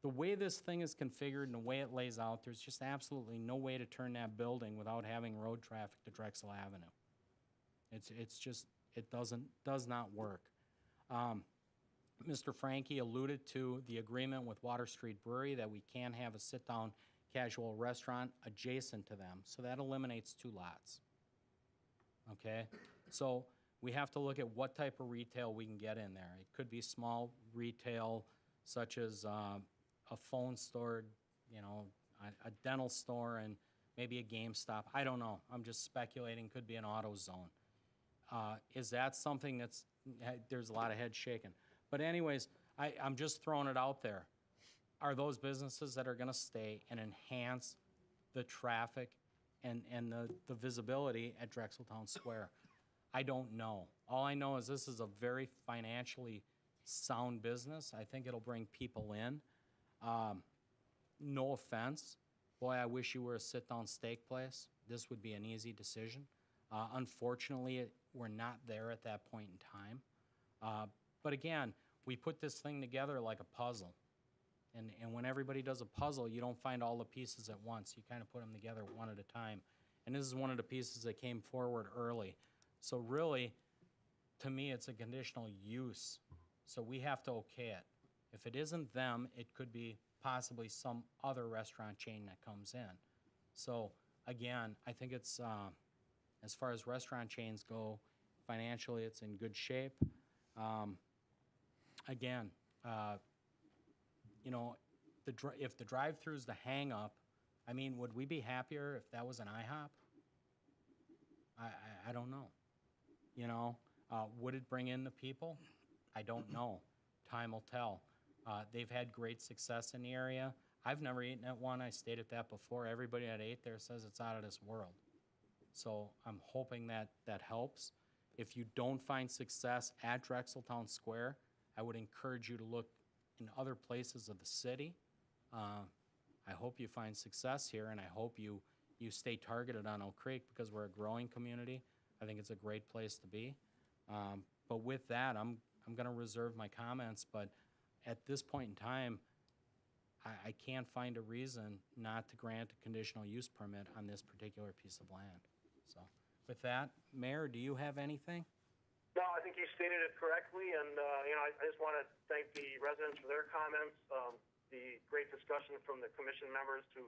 The way this thing is configured and the way it lays out, there's just absolutely no way to turn that building without having road traffic to Drexel Avenue. It's just It does not work. Mr. Frankie alluded to the agreement with Water Street Brewery that we can have a sit-down casual restaurant adjacent to them. So that eliminates 2 lots. Okay? So we have to look at what type of retail we can get in there. It could be small retail, such as a phone store, a dental store, and maybe a GameStop. I don't know. I'm just speculating. Could be an AutoZone. Is that something there's a lot of head shaking. But anyways, I'm just throwing it out there. Are those businesses that are going to stay and enhance the traffic and the visibility at Drexeltown Square? I don't know. All I know is this is a very financially sound business. I think it'll bring people in. No offense. Boy, I wish you were a sit-down steak place. This would be an easy decision. Unfortunately, we're not there at that point in time. But again, we put this thing together like a puzzle. And when everybody does a puzzle, you don't find all the pieces at once. You kind of put them together one at a time. And this is one of the pieces that came forward early. So really, to me, it's a conditional use. So we have to okay it. If it isn't them, it could be possibly some other restaurant chain that comes in. So again, I think it's, as far as restaurant chains go, financially, it's in good shape. Again, if the drive-through's the hang-up, I mean, would we be happier if that was an IHOP? I don't know. Would it bring in the people? I don't know. Time will tell. They've had great success in the area. I've never eaten at one. I stated that before. Everybody that ate there says it's out of this world. So I'm hoping that helps. If you don't find success at Drexeltown Square, I would encourage you to look in other places of the city. I hope you find success here, and I hope you stay targeted on Oak Creek because we're a growing community. I think it's a great place to be. But with that, I'm going to reserve my comments. But at this point in time, I can't find a reason not to grant a conditional use permit on this particular piece of land. So with that, Mayor, do you have anything? No, I think you stated it correctly, and I just want to thank the residents for their comments, the great discussion from the commission members to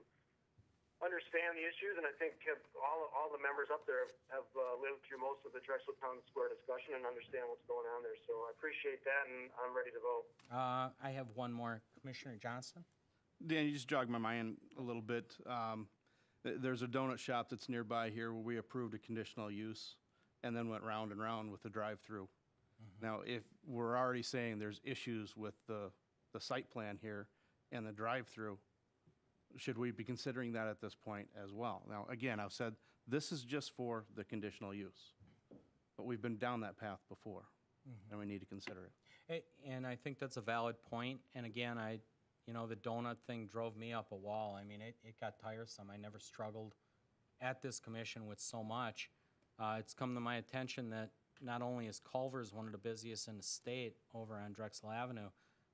understand the issues, and I think all the members up there have lived through most of the Drexeltown Square discussion and understand what's going on there. So I appreciate that, and I'm ready to vote. I have one more. Commissioner Johnson? Dan, you just jogged my mind a little bit. There's a donut shop that's nearby here where we approved a conditional use and then went round and round with the drive-through. Now, if we're already saying there's issues with the site plan here and the drive-through, should we be considering that at this point as well? Now, again, I've said this is just for the conditional use, but we've been down that path before, and we need to consider it. And I think that's a valid point. And again, the donut thing drove me up a wall. I mean, it got tiresome. I never struggled at this commission with so much. It's come to my attention that not only is Culver's one of the busiest in the state over on Drexel Avenue,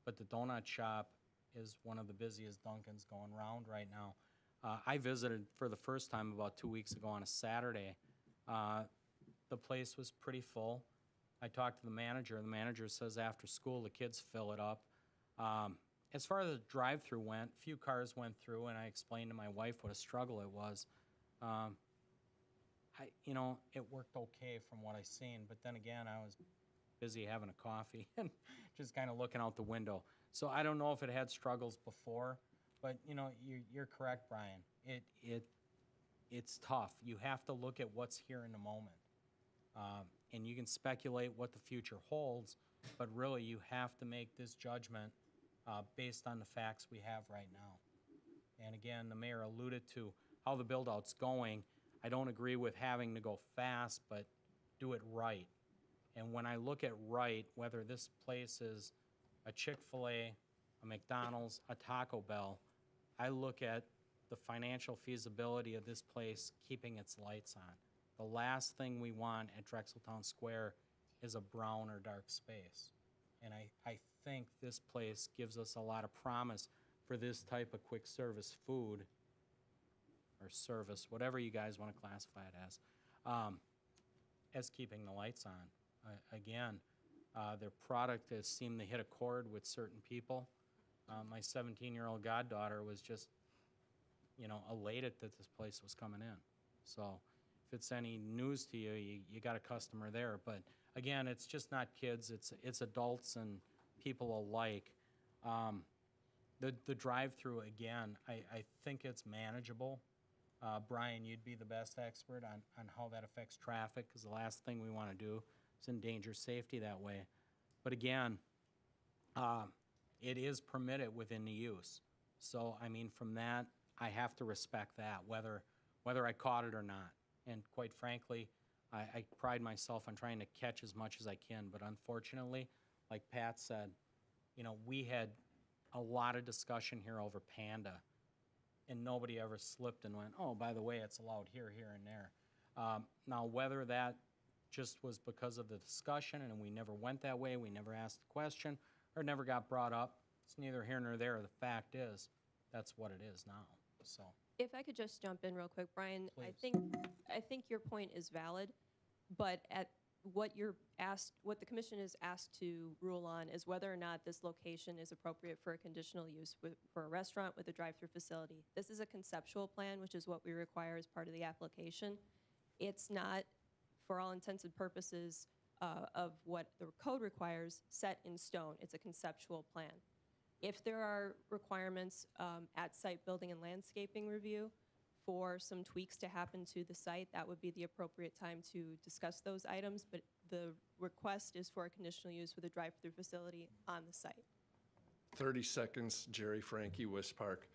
but the donut shop is one of the busiest Dunkins going around right now. I visited for the first time about 2 weeks ago on a Saturday. The place was pretty full. I talked to the manager. The manager says after school the kids fill it up. As far as the drive-through went, few cars went through, and I explained to my wife what a struggle it was. It worked okay from what I seen, but then again, I was busy having a coffee and just kind of looking out the window. So I don't know if it had struggles before, but you're correct, Brian. It's tough. You have to look at what's here in the moment, and you can speculate what the future holds, but really you have to make this judgment based on the facts we have right now. And again, the mayor alluded to how the build-out's going. I don't agree with having to go fast, but do it right. And when I look at right, whether this place is a Chick-fil-A, a McDonald's, a Taco Bell, I look at the financial feasibility of this place keeping its lights on. The last thing we want at Drexeltown Square is a brown or dark space. And I think this place gives us a lot of promise for this type of quick service food or service, whatever you guys want to classify it as keeping the lights on. Again, their product has seemed to hit a chord with certain people. My 17-year-old goddaughter was just, elated that this place was coming in. So if it's any news to you, you got a customer there. But again, it's just not kids, it's adults and people alike. The drive-through, again, I think it's manageable. Brian, you'd be the best expert on how that affects traffic, because the last thing we want to do is endanger safety that way. But again, it is permitted within the use. So, I mean, from that, I have to respect that, whether I caught it or not. And quite frankly, I pride myself on trying to catch as much as I can. But unfortunately, like Pat said, we had a lot of discussion here over Panda, and nobody ever slipped and went, oh, by the way, it's allowed here, here, and there. Now, whether that just was because of the discussion and we never went that way, we never asked the question, or never got brought up, it's neither here nor there. The fact is, that's what it is now. So, If I could just jump in real quick, Brian, I Please. think your point is valid, but at what the commission is asked to rule on is whether or not this location is appropriate for a conditional use for a restaurant with a drive-through facility. This is a conceptual plan, which is what we require as part of the application. It's not, for all intents and purposes of what the code requires, set in stone. It's a conceptual plan. If there are requirements at site building and landscaping review for some tweaks to happen to the site, that would be the appropriate time to discuss those items, but the request is for a conditional use with a drive-through facility on the site. 30 seconds, Jerry Frankie, West Park.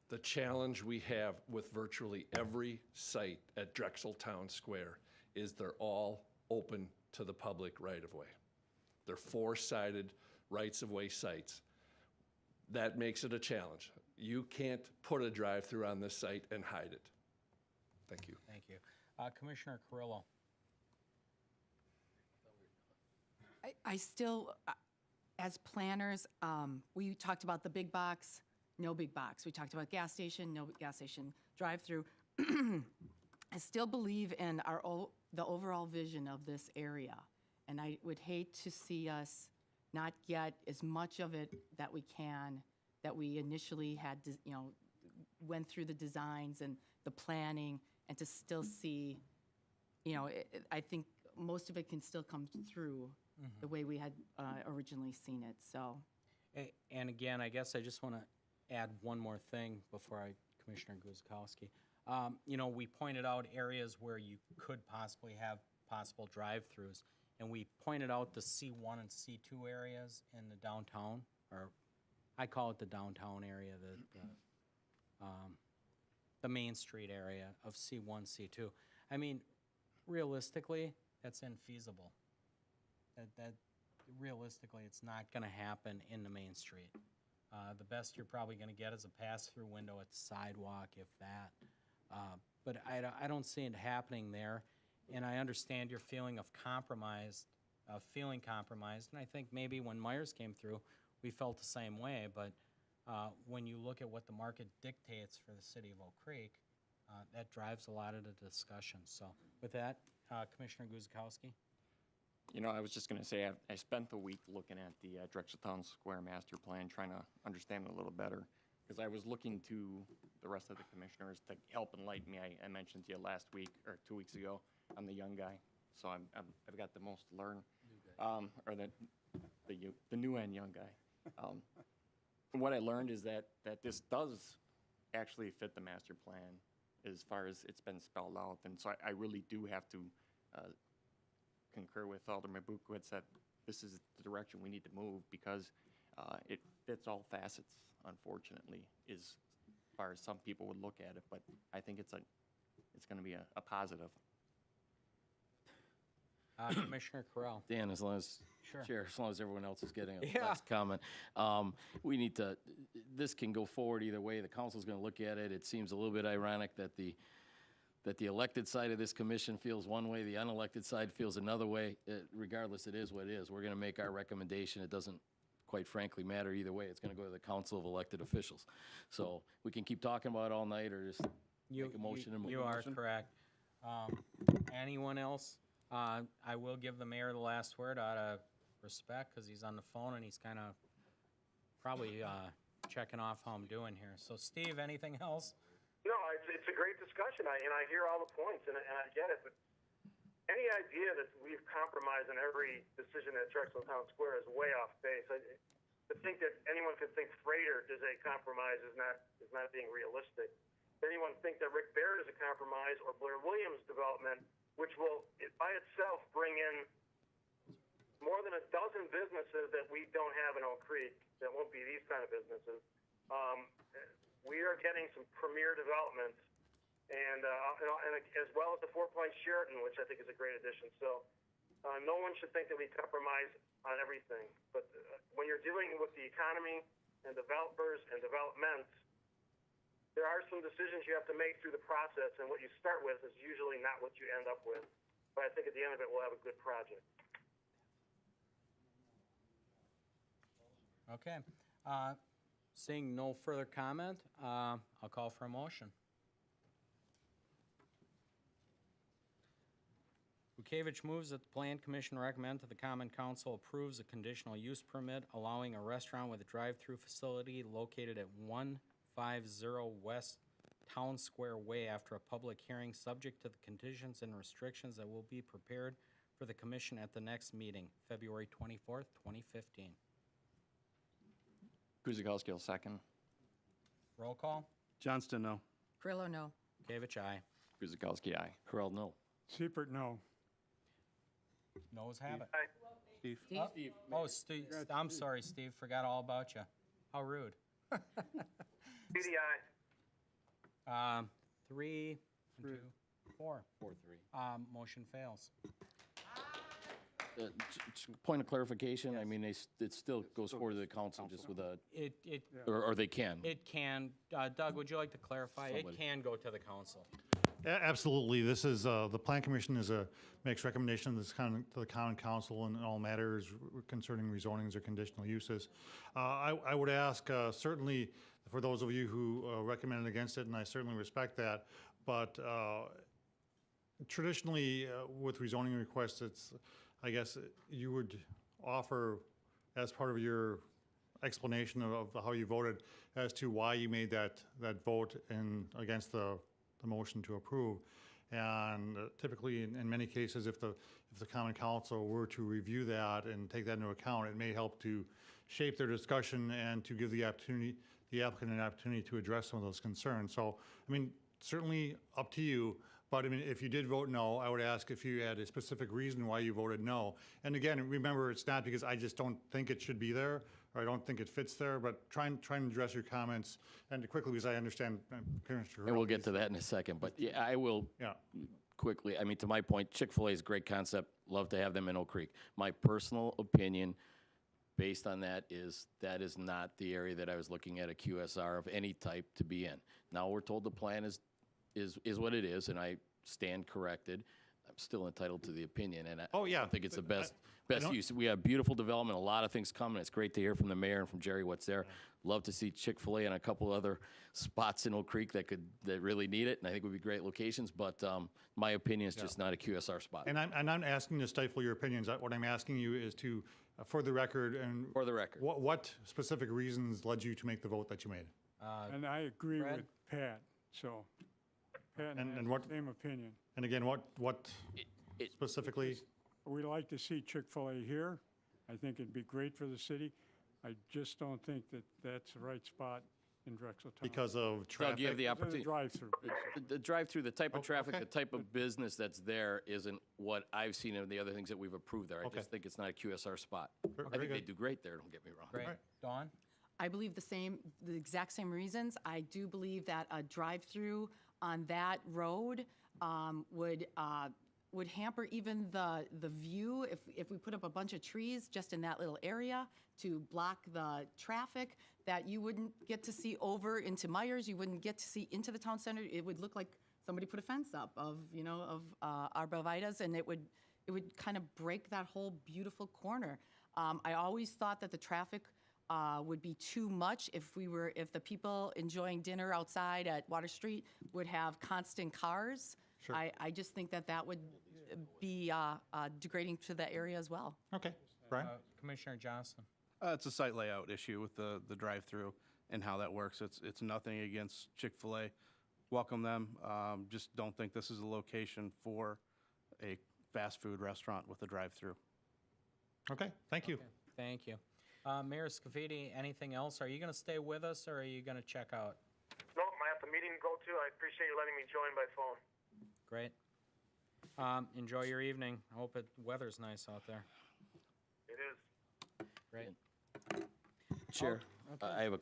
The challenge we have with virtually every site at Drexel Town Square is they're all open to the public right-of-way. They're four-sided rights-of-way sites. That makes it a challenge. You can't put a drive-through on this site and hide it. Thank you. thank you. Commissioner Carrillo. I still, as planners, we talked about the big box, no big box. We talked about gas station, no gas station, drive-through. I still believe in the overall vision of this area, and I would hate to see us not get as much of it that we can, that we initially had, went through the designs and the planning, and to still see, I think most of it can still come through the way we had originally seen it, so. And again, I guess I just want to add one more thing before Commissioner Guzekowski. We pointed out areas where you could possibly have possible drive-throughs, and we pointed out the C1 and C2 areas in the downtown, or I call it the downtown area, the Main Street area of C1, C2. I mean, realistically, that's infeasible. That realistically, it's not going to happen in the Main Street. The best you're probably going to get is a pass-through window at the sidewalk, if that. But I don't see it happening there, and I understand your feeling of feeling compromised, and I think maybe when Myers came through, we felt the same way, but when you look at what the market dictates for the city of Oak Creek, that drives a lot of the discussion. So with that, Commissioner Guzekowski. I was just going to say, I spent the week looking at the Drexel Town Square Master Plan, trying to understand it a little better, because I was looking to the rest of the commissioners to help enlighten me. I mentioned to you last week, or 2 weeks ago, I'm the young guy, so I've got the most to learn, or the new and young guy. What I learned is that this does actually fit the master plan as far as it's been spelled out, and so I really do have to concur with Alderman Bukowitz that this is the direction we need to move, because it fits all facets, unfortunately, as far as some people would look at it, but I think it's going to be a positive. Commissioner Corral. Dan, as long as, Sure. Chair, as long as everyone else is getting a Yeah. last comment. We need to, this can go forward either way. The council's going to look at it. It seems a little bit ironic that the elected side of this commission feels one way, the unelected side feels another way. Regardless, it is what it is. We're going to make our recommendation. It doesn't, quite frankly, matter either way. It's going to go to the council of elected officials. So we can keep talking about it all night, or just make a motion and move. You are correct. Anyone else I will give the mayor the last word out of respect, because he's on the phone and he's kind of probably checking off how I'm doing here. So, Steve, anything else? No, it's a great discussion, and I hear all the points, and I get it, but any idea that we've compromised in every decision at Drexel Town Square is way off base. To think that anyone could think Freighter is a compromise is not being realistic. Anyone think that Rick Barrett is a compromise, or Blair Williams development, which will by itself bring in more than a dozen businesses that we don't have in Oak Creek, that won't be these kind of businesses. We are getting some premier developments, and as well as the 4 Point Sheraton, which I think is a great addition. So no one should think that we compromise on everything. But when you're dealing with the economy and developers and developments, there are some decisions you have to make through the process, and what you start with is usually not what you end up with. But I think at the end of it, we'll have a good project. Okay. Seeing no further comment, I'll call for a motion. Bukevich moves that the Plan Commission recommend to the Common Council approves a conditional use permit allowing a restaurant with a drive-through facility located at 150 West Town Square Way after a public hearing subject to the conditions and restrictions that will be prepared for the commission at the next meeting, February 24th, 2015. Guzikowski will second. Roll call. Johnston, no. Grillo, no. Bukevich, aye. Guzikowski, aye. Correll, no. Seipert, no. Noes have it. Steve? Steve? Oh, Steve, I'm sorry, Steve, forgot all about you. How rude. BDI. 3, 2, 4. 4-3. Motion fails. Point of clarification, I mean, it still goes forward to the council just with a, or they can. It can. Doug, would you like to clarify? It Somebody. can go to the council. Absolutely. This is, the Plan Commission makes recommendation to the Common Council in all matters concerning rezonings or conditional uses. I would ask, certainly, for those of you who recommended against it, and I certainly respect that, but traditionally, with rezoning requests, it's, I guess, you would offer, as part of your explanation of how you voted, as to why you made that vote against the motion to approve. And typically, in many cases, if the Common Council were to review that and take that into account, it may help to shape their discussion and to give the applicant an opportunity to address some of those concerns. So, I mean, certainly up to you. But I mean, if you did vote no, I would ask if you had a specific reason why you voted no. And again, remember, it's not because I just don't think it should be there, or I don't think it fits there, but try and address your comments, and quickly, because I understand. And we'll get to that in a second, but yeah, I will quickly. I mean, to my point, Chick-fil-A is a great concept. Love to have them in Oak Creek. My personal opinion, based on that is not the area that I was looking at a QSR of any type to be in. Now we're told the plan is what it is, and I stand corrected. I'm still entitled to the opinion, and I think it's the best use. We have beautiful development, a lot of things coming. It's great to hear from the mayor and from Jerry what's there. Love to see Chick-fil-A and a couple other spots in Oak Creek that really need it, and I think would be great locations. But my opinion is just not a QSR spot. And I'm not asking to stifle your opinions. What I'm asking you is to, for the record, what specific reasons led you to make the vote that you made? And I agree with Pat. So. And what same opinion. And again, what specifically? We'd like to see Chick-fil-A here. I think it'd be great for the city. I just don't think that that's the right spot in Drexel Town. Because of traffic? Doug, you have the opportunity. Drive-through. The drive-through, the type of traffic, the type of business that's there isn't what I've seen in the other things that we've approved there. I just think it's not a QSR spot. I think they do great there, don't get me wrong. Great. Dawn? I believe the exact same reasons. I do believe that a drive-through on that road would hamper even the view if we put up a bunch of trees just in that little area to block the traffic that you wouldn't get to see over into Myers. You wouldn't get to see into the town center. It would look like somebody put a fence up of arborvitaes, and it would kind of break that whole beautiful corner. I always thought that the traffic would be too much if the people enjoying dinner outside at Water Street would have constant cars. Sure. I just think that would be degrading to that area as well. Okay, Brian? Commissioner Johnston. It's a site layout issue with the drive-through and how that works. It's nothing against Chick-fil-A. Welcome them. Just don't think this is a location for a fast food restaurant with a drive-through. Okay, thank you. Thank you. Mayor Scafidi, anything else? Are you going to stay with us, or are you going to check out? Nope, I have the meeting to go to. I appreciate you letting me join by phone. Great. Enjoy your evening. I hope the weather's nice out there. It is. Great. Chair, I have a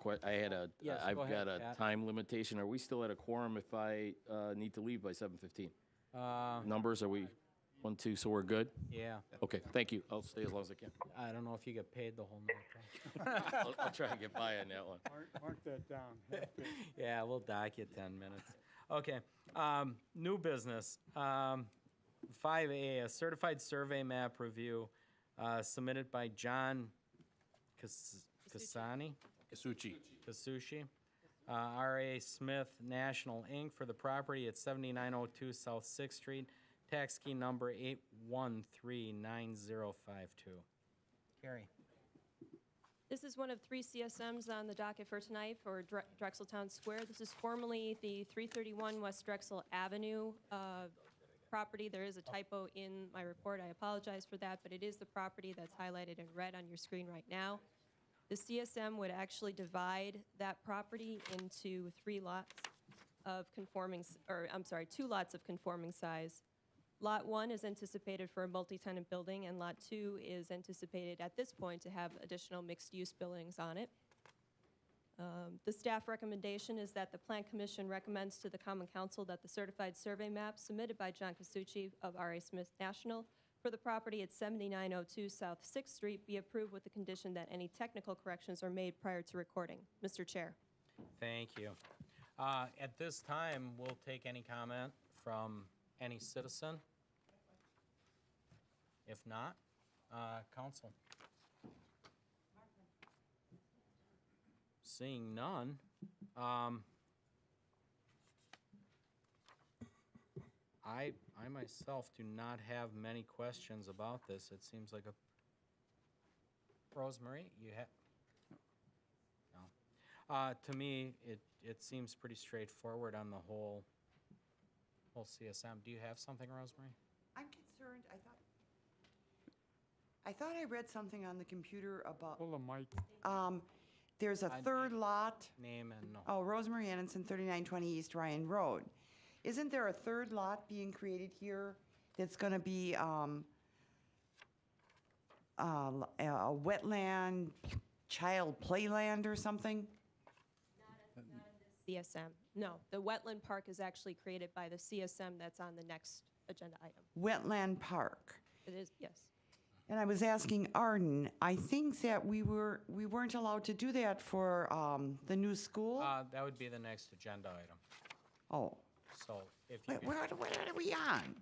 Yes, I've go ahead, got a Pat. time limitation. Are we still at a quorum if I need to leave by 7:15? Numbers, are we 1, 2, so we're good? Yeah. Okay, thank you. I'll stay as long as I can. I don't know if you get paid the whole night. I'll try to get by on that one. Mark that down. Yeah, we'll dock you 10 minutes. Okay, new business. 5A, a certified survey map review submitted by John Casani? Kasuchi. R.A. Smith National, Inc. for the property at 7902 South 6th Street, tax key number 8139052. Carrie. This is one of 3 CSMs on the docket for tonight for Drexeltown Square. This is formerly the 331 West Drexel Avenue property. There is a typo in my report. I apologize for that, but it is the property that's highlighted in red on your screen right now. The CSM would actually divide that property into 2 lots of conforming size. Lot 1 is anticipated for a multi-tenant building, and Lot 2 is anticipated at this point to have additional mixed-use buildings on it. The staff recommendation is that the Plan Commission recommends to the Common Council that the certified survey map submitted by John Casucci of R.A. Smith National for the property at 7902 South 6th Street be approved with the condition that any technical corrections are made prior to recording. Mr. Chair. Thank you. At this time, we'll take any comment from any citizen. If not, council. Seeing none, I myself do not have many questions about this. It seems like a... Rosemary, you have... No. To me, it seems pretty straightforward on the whole CSM. Do you have something, Rosemary? I'm concerned, I thought I read something on the computer about, Hold the mic. there's a third lot. Name and no. Oh, Rosemary Annenson, 3920 East Ryan Road. Isn't there a third lot being created here that's going to be a wetland, child playland or something? CSM. No, the wetland park is actually created by the CSM that's on the next agenda item. Wetland park. It is, yes. And I was asking Arden, I think that we weren't allowed to do that for the new school? That would be the next agenda item. Oh, So if you wait, could- what are we on?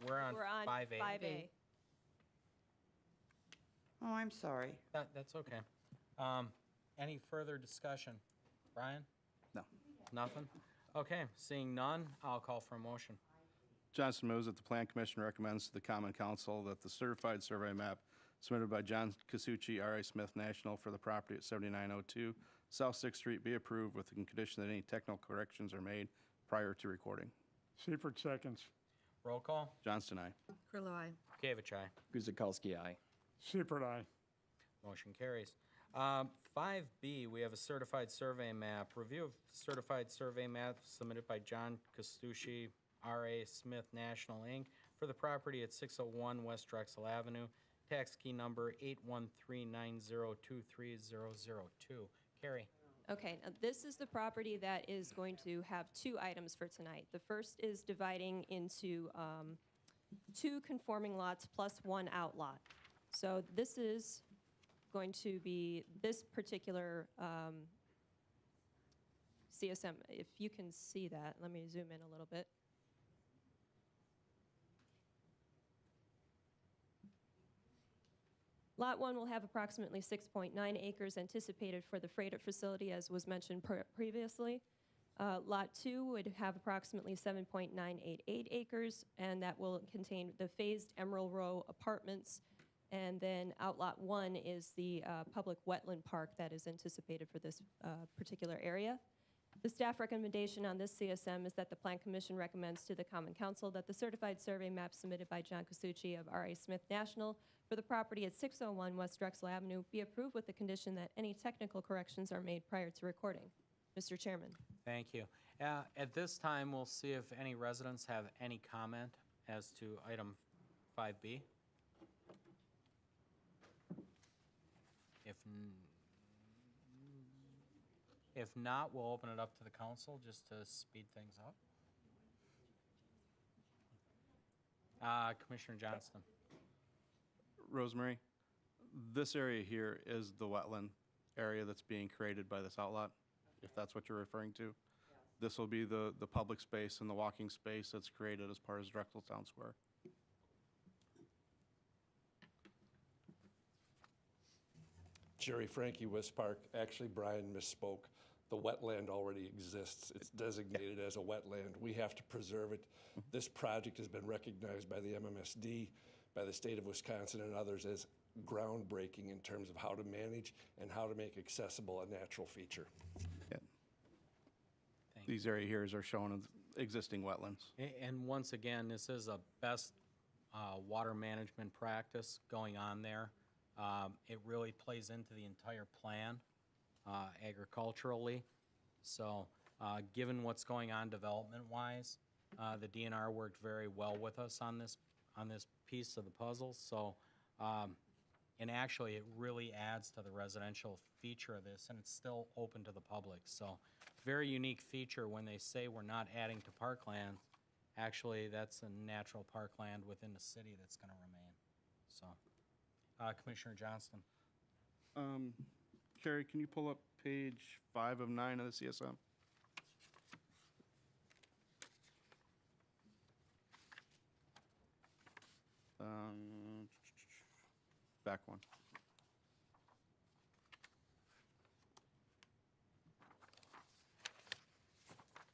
we're on We're on 5A. 5A. Oh, I'm sorry. That's okay. Any further discussion? Brian? No. Nothing? Okay, seeing none, I'll call for a motion. Johnson moves that the Plan Commission recommends to the Common Council that the certified survey map submitted by John Casucci, R.A. Smith National for the property at 7902 South 6th Street be approved with the condition that any technical corrections are made prior to recording. Seifert seconds. Roll call. Johnston, aye. Curlo, aye. Gavich, aye. Guzekowski, aye. Seifert, aye. Motion carries. 5B, we have a certified survey map. Review of certified survey map submitted by John Costucci, R.A. Smith National, Inc. for the property at 601 West Drexel Avenue, tax key number 81390230002. Carrie? Okay, now this is the property that is going to have 2 items for tonight. The first is dividing into 2 conforming lots plus 1 outlot. So this is going to be this particular CSM. If you can see that, let me zoom in a little bit. Lot 1 will have approximately 6.9 acres anticipated for the freighter facility, as was mentioned previously. Lot 2 would have approximately 7.988 acres, and that will contain the phased Emerald Row apartments. And then Outlot 1 is the public wetland park that is anticipated for this particular area. The staff recommendation on this CSM is that the Plan Commission recommends to the Common Council that the certified survey map submitted by John Casucci of R.A. Smith National for the property at 601 West Drexel Avenue be approved with the condition that any technical corrections are made prior to recording. Mr. Chairman. Thank you. At this time, we'll see if any residents have any comment as to item 5B. If not, we'll open it up to the council just to speed things up. Commissioner Johnston. Rosemary, this area here is the wetland area that's being created by this outlot, if that's what you're referring to. This will be the public space and the walking space that's created as part of Drexel Town Square. Jerry Frankie, West Park. Actually, Brian misspoke. The wetland already exists. It's designated as a wetland. We have to preserve it. This project has been recognized by the MMSD, by the state of Wisconsin and others as groundbreaking in terms of how to manage and how to make accessible a natural feature. These area here are shown as existing wetlands. And once again, this is a best water management practice going on there. It really plays into the entire plan agriculturally. So given what's going on development-wise, the DNR worked very well with us on this piece of the puzzle. So, and actually, it really adds to the residential feature of this, and it's still open to the public. So very unique feature when they say we're not adding to parkland. Actually, that's a natural parkland within the city that's going to remain. So, Commissioner Johnston. Carrie, can you pull up page 5 of 9 of the CSM? Back one.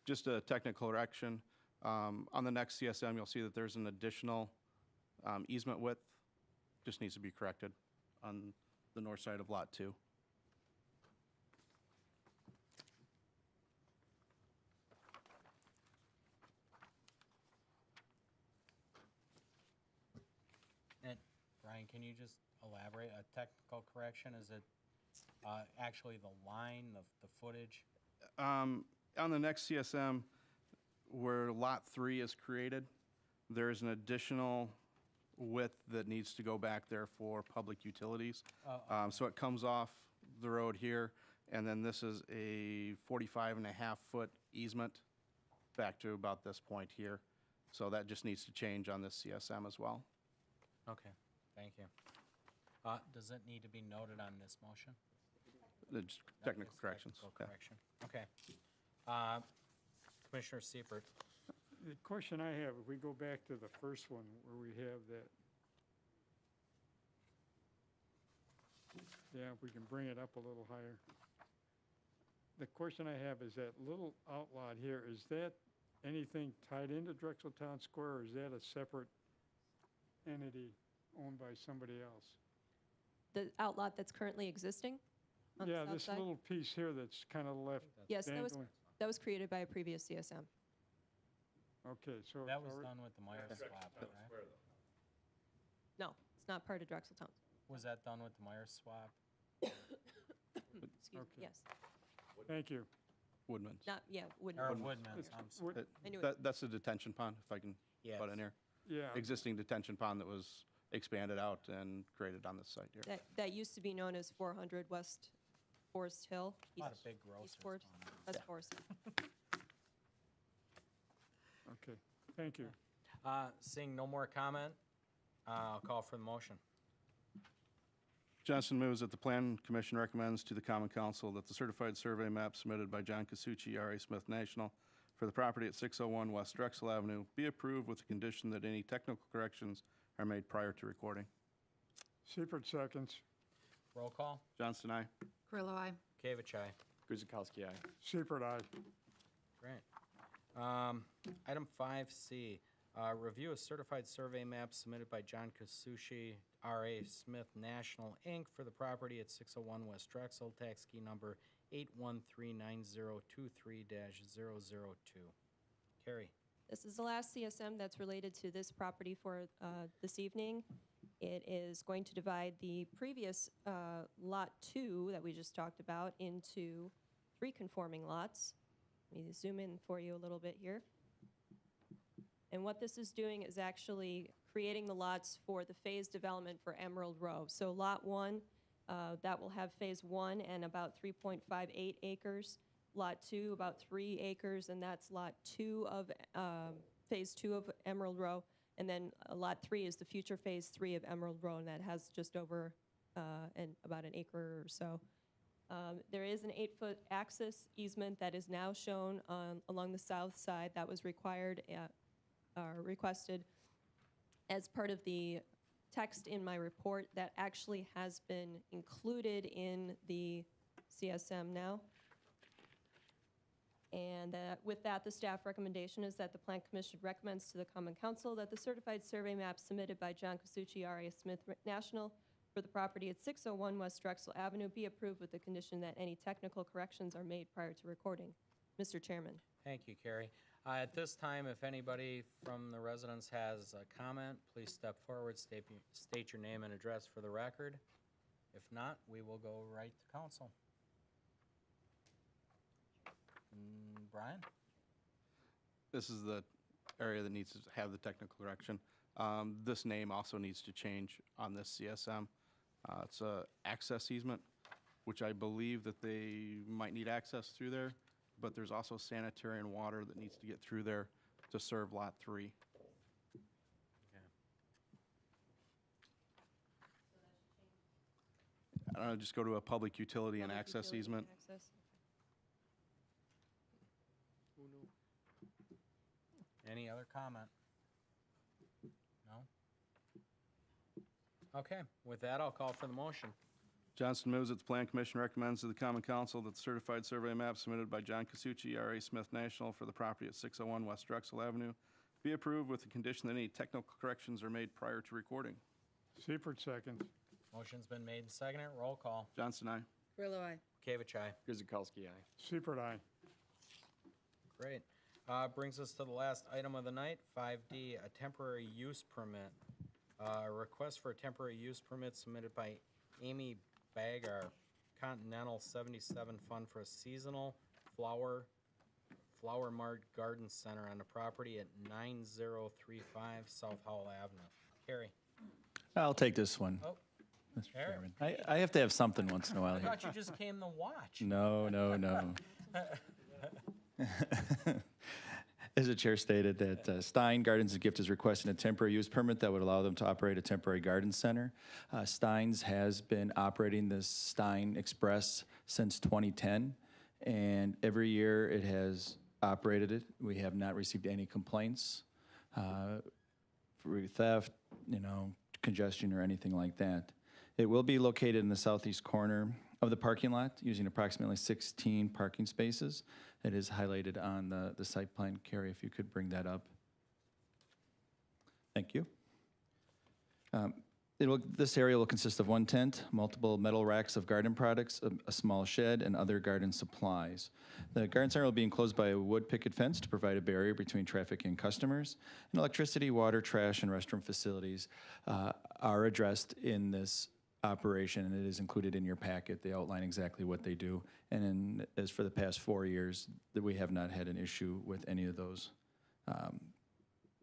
Just a technical correction. On the next CSM, you'll see that there's an additional easement width. Just needs to be corrected on the north side of Lot 2. And Brian, can you just elaborate? A technical correction, is it actually the line, the footage? On the next CSM, where Lot 3 is created, there's an additional width that needs to go back there for public utilities. So it comes off the road here, and then this is a 45.5-foot easement back to about this point here. So that just needs to change on this CSM as well. Okay, thank you. Does it need to be noted on this motion? Just technical Just corrections. technical Yeah. correction. Okay. Commissioner Seifert. The question I have, if we go back to the first one where we have that, yeah, if we can bring it up a little higher. The question I have is that little outlot here, is that anything tied into Drexel Town Square, or is that a separate entity owned by somebody else? The outlot that's currently existing on the Yeah, south this side? little piece here that's kind of left Yes, dangling. that was created by a previous CSM. Okay, so. That it's was already- done with the Myers swap, right? No, it's not part of Drexel Town. Was that done with the Myers swap? Excuse me, Okay. yes. Thank you. Woodman's. Not, yeah, wouldn't. Or Woodman's, I'm sorry. Wood- I knew it. That's the detention pond, if I can Yes. butt in here. Yeah, Existing detention pond that was expanded out and created on this site here. That used to be known as 400 West Forest Hill. A lot of East- big East grocers. Forest, on there. West Forest. okay, thank you. Seeing no more comment, I'll call for the motion. Johnson moves that the Plan Commission recommends to the Common Council that the certified survey map submitted by John Casucci, R.A. Smith National, for the property at 601 West Drexel Avenue be approved with the condition that any technical corrections are made prior to recording. Seifert seconds. Roll call. Johnston, aye. Grillo, aye. Kavich, aye. Guzekowski, aye. Seifert, aye. Great. Item 5C, review a certified survey map submitted by John Kasushi, R.A. Smith National, Inc. for the property at 601 West Drexel, tax key number 8139023-002. Carrie. This is the last CSM that's related to this property for this evening. It is going to divide the previous Lot 2 that we just talked about into 3 conforming lots. Let me zoom in for you a little bit here. And what this is doing is actually creating the lots for the phase development for Emerald Row. So Lot 1, that will have Phase 1 and about 3.58 acres. Lot 2, about 3 acres, and that's Lot 2 of Phase 2 of Emerald Row. And then Lot 3 is the future Phase 3 of Emerald Row, and that has just over about an acre or so. There is an 8-foot access easement that is now shown along the south side that was requested as part of the text in my report that actually has been included in the CSM now. And with that, the staff recommendation is that the Plan Commission recommends to the Common Council that the certified survey map submitted by John Kasuchi, R.A. Smith National, for the property at 601 West Drexel Avenue be approved with the condition that any technical corrections are made prior to recording. Mr. Chairman. Thank you, Carrie. At this time, if anybody from the residents has a comment, please step forward, state your name and address for the record. If not, we will go right to council. Brian? This is the area that needs to have the technical correction. This name also needs to change on this CSM. It's a access easement, which I believe that they might need access through there, but there's also sanitary and water that needs to get through there to serve Lot 3. I don't know, just go to a public utility and access easement. Any other comment? No? Okay, with that, I'll call for the motion. Johnston moves that the Plan Commission recommends to the Common Council that the certified survey map submitted by John Kasuchi, R.A. Smith National, for the property at 601 West Drexel Avenue be approved with the condition that any technical corrections are made prior to recording. Seifert seconds. Motion's been made and seconded. Roll call. Johnston, aye. Grillo, aye. Kavich, aye. Guzekowski, aye. Seifert, aye. Great. Brings us to the last item of the night, 5D, a temporary use permit. A request for a temporary use permit submitted by Amy Bagar, Continental 77 Fund for a seasonal flower mart garden center on the property at 9035 South Howell Avenue. Carrie? I'll take this one, Oh, Mr. Eric. Chairman. I have to have something once in a while I here. thought you just came to watch. No. As the chair stated, that Stein Gardens and Gift is requesting a temporary use permit that would allow them to operate a temporary garden center. Stein's has been operating the Stein Express since 2010, and every year it has operated it. We have not received any complaints for theft, congestion or anything like that. It will be located in the southeast corner of the parking lot using approximately 16 parking spaces. It is highlighted on the site plan. Carrie, if you could bring that up. Thank you. This area will consist of one tent, multiple metal racks of garden products, a small shed, and other garden supplies. The garden center will be enclosed by a wood picket fence to provide a barrier between traffic and customers. And electricity, water, trash, and restroom facilities are addressed in this operation, and it is included in your packet. They outline exactly what they do. And as for the past 4 years, that we have not had an issue with any of those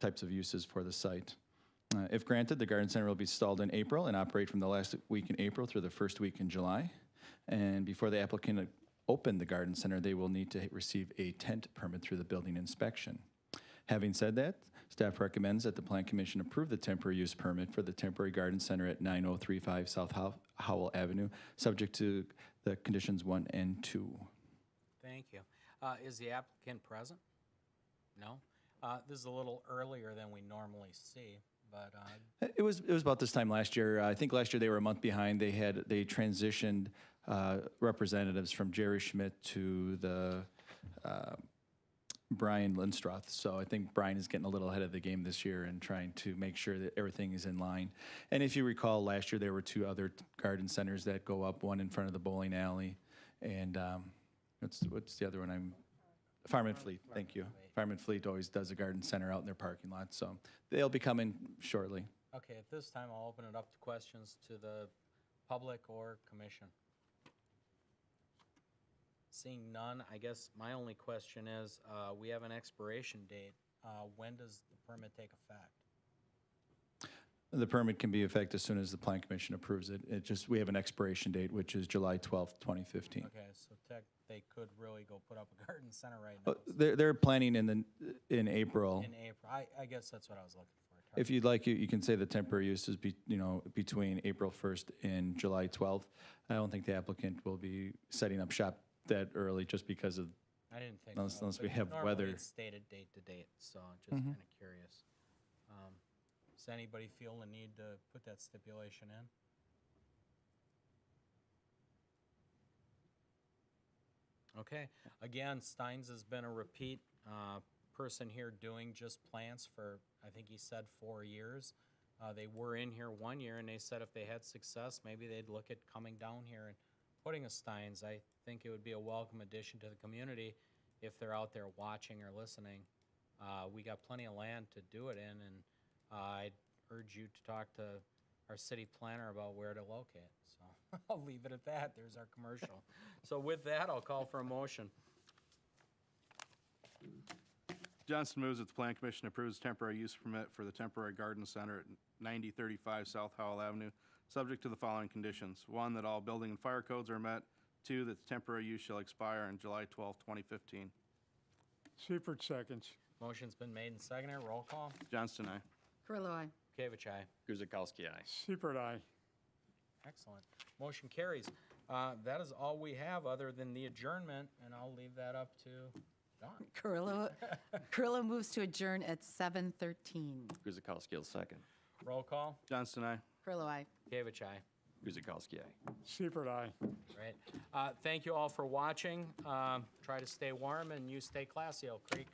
types of uses for the site. If granted, the garden center will be installed in April and operate from the last week in April through the first week in July. And before the applicant open the garden center, they will need to receive a tent permit through the building inspection. Having said that, staff recommends that the Plan Commission approve the temporary use permit for the temporary garden center at 9035 South Howell Avenue, subject to the conditions 1 and 2. Thank you. Is the applicant present? No? This is a little earlier than we normally see, but... It was about this time last year. I think last year they were a month behind. They transitioned representatives from Jerry Schmidt to the Brian Lindstroth. So I think Brian is getting a little ahead of the game this year and trying to make sure that everything is in line. And if you recall, last year there were 2 other garden centers that go up, one in front of the bowling alley, and what's the other one? Farm and Fleet, thank you. Farm and Fleet always does a garden center out in their parking lot, so they'll be coming shortly. Okay, at this time, I'll open it up to questions to the public or commission. Seeing none, I guess my only question is, we have an expiration date. When does the permit take effect? The permit can be effective as soon as the Plan Commission approves it. We have an expiration date, which is July 12th, 2015. Okay, so they could really go put up a garden center right now. They're planning in April. In April, I guess that's what I was looking for. If you'd like, you can say the temporary use is between April 1st and July 12th. I don't think the applicant will be setting up shop that early just because of, I didn't think unless so. we but have normally weather. it's stated date to date, so just kind of curious. Does anybody feel the need to put that stipulation in? Okay, again, Steins has been a repeat person here doing just plants for, I think he said 4 years. They were in here 1 year, and they said if they had success, maybe they'd look at coming down here and putting a Steins. I think it would be a welcome addition to the community if they're out there watching or listening. We got plenty of land to do it in, and I'd urge you to talk to our city planner about where to locate. So I'll leave it at that. There's our commercial. So with that, I'll call for a motion. Johnston moves that the Plan Commission approves temporary use permit for the temporary garden center at 9035 South Howell Avenue, subject to the following conditions. 1, that all building and fire codes are met. 2, that the temporary use shall expire on July 12, 2015. Seifert seconds. Motion's been made and seconded. Roll call. Johnston, aye. Carrillo, aye. Kavich, aye. Guzekowski, aye. Seifert, aye. Excellent. Motion carries. That is all we have other than the adjournment, and I'll leave that up to Don. Carrillo moves to adjourn at 7:13. Guzekowski will second. Roll call. Johnston, aye. Carrillo, aye. Kavich, aye. Guzekowski, aye. Seifert, aye. Right. Thank you all for watching. Try to stay warm, and you stay classy, Oak Creek.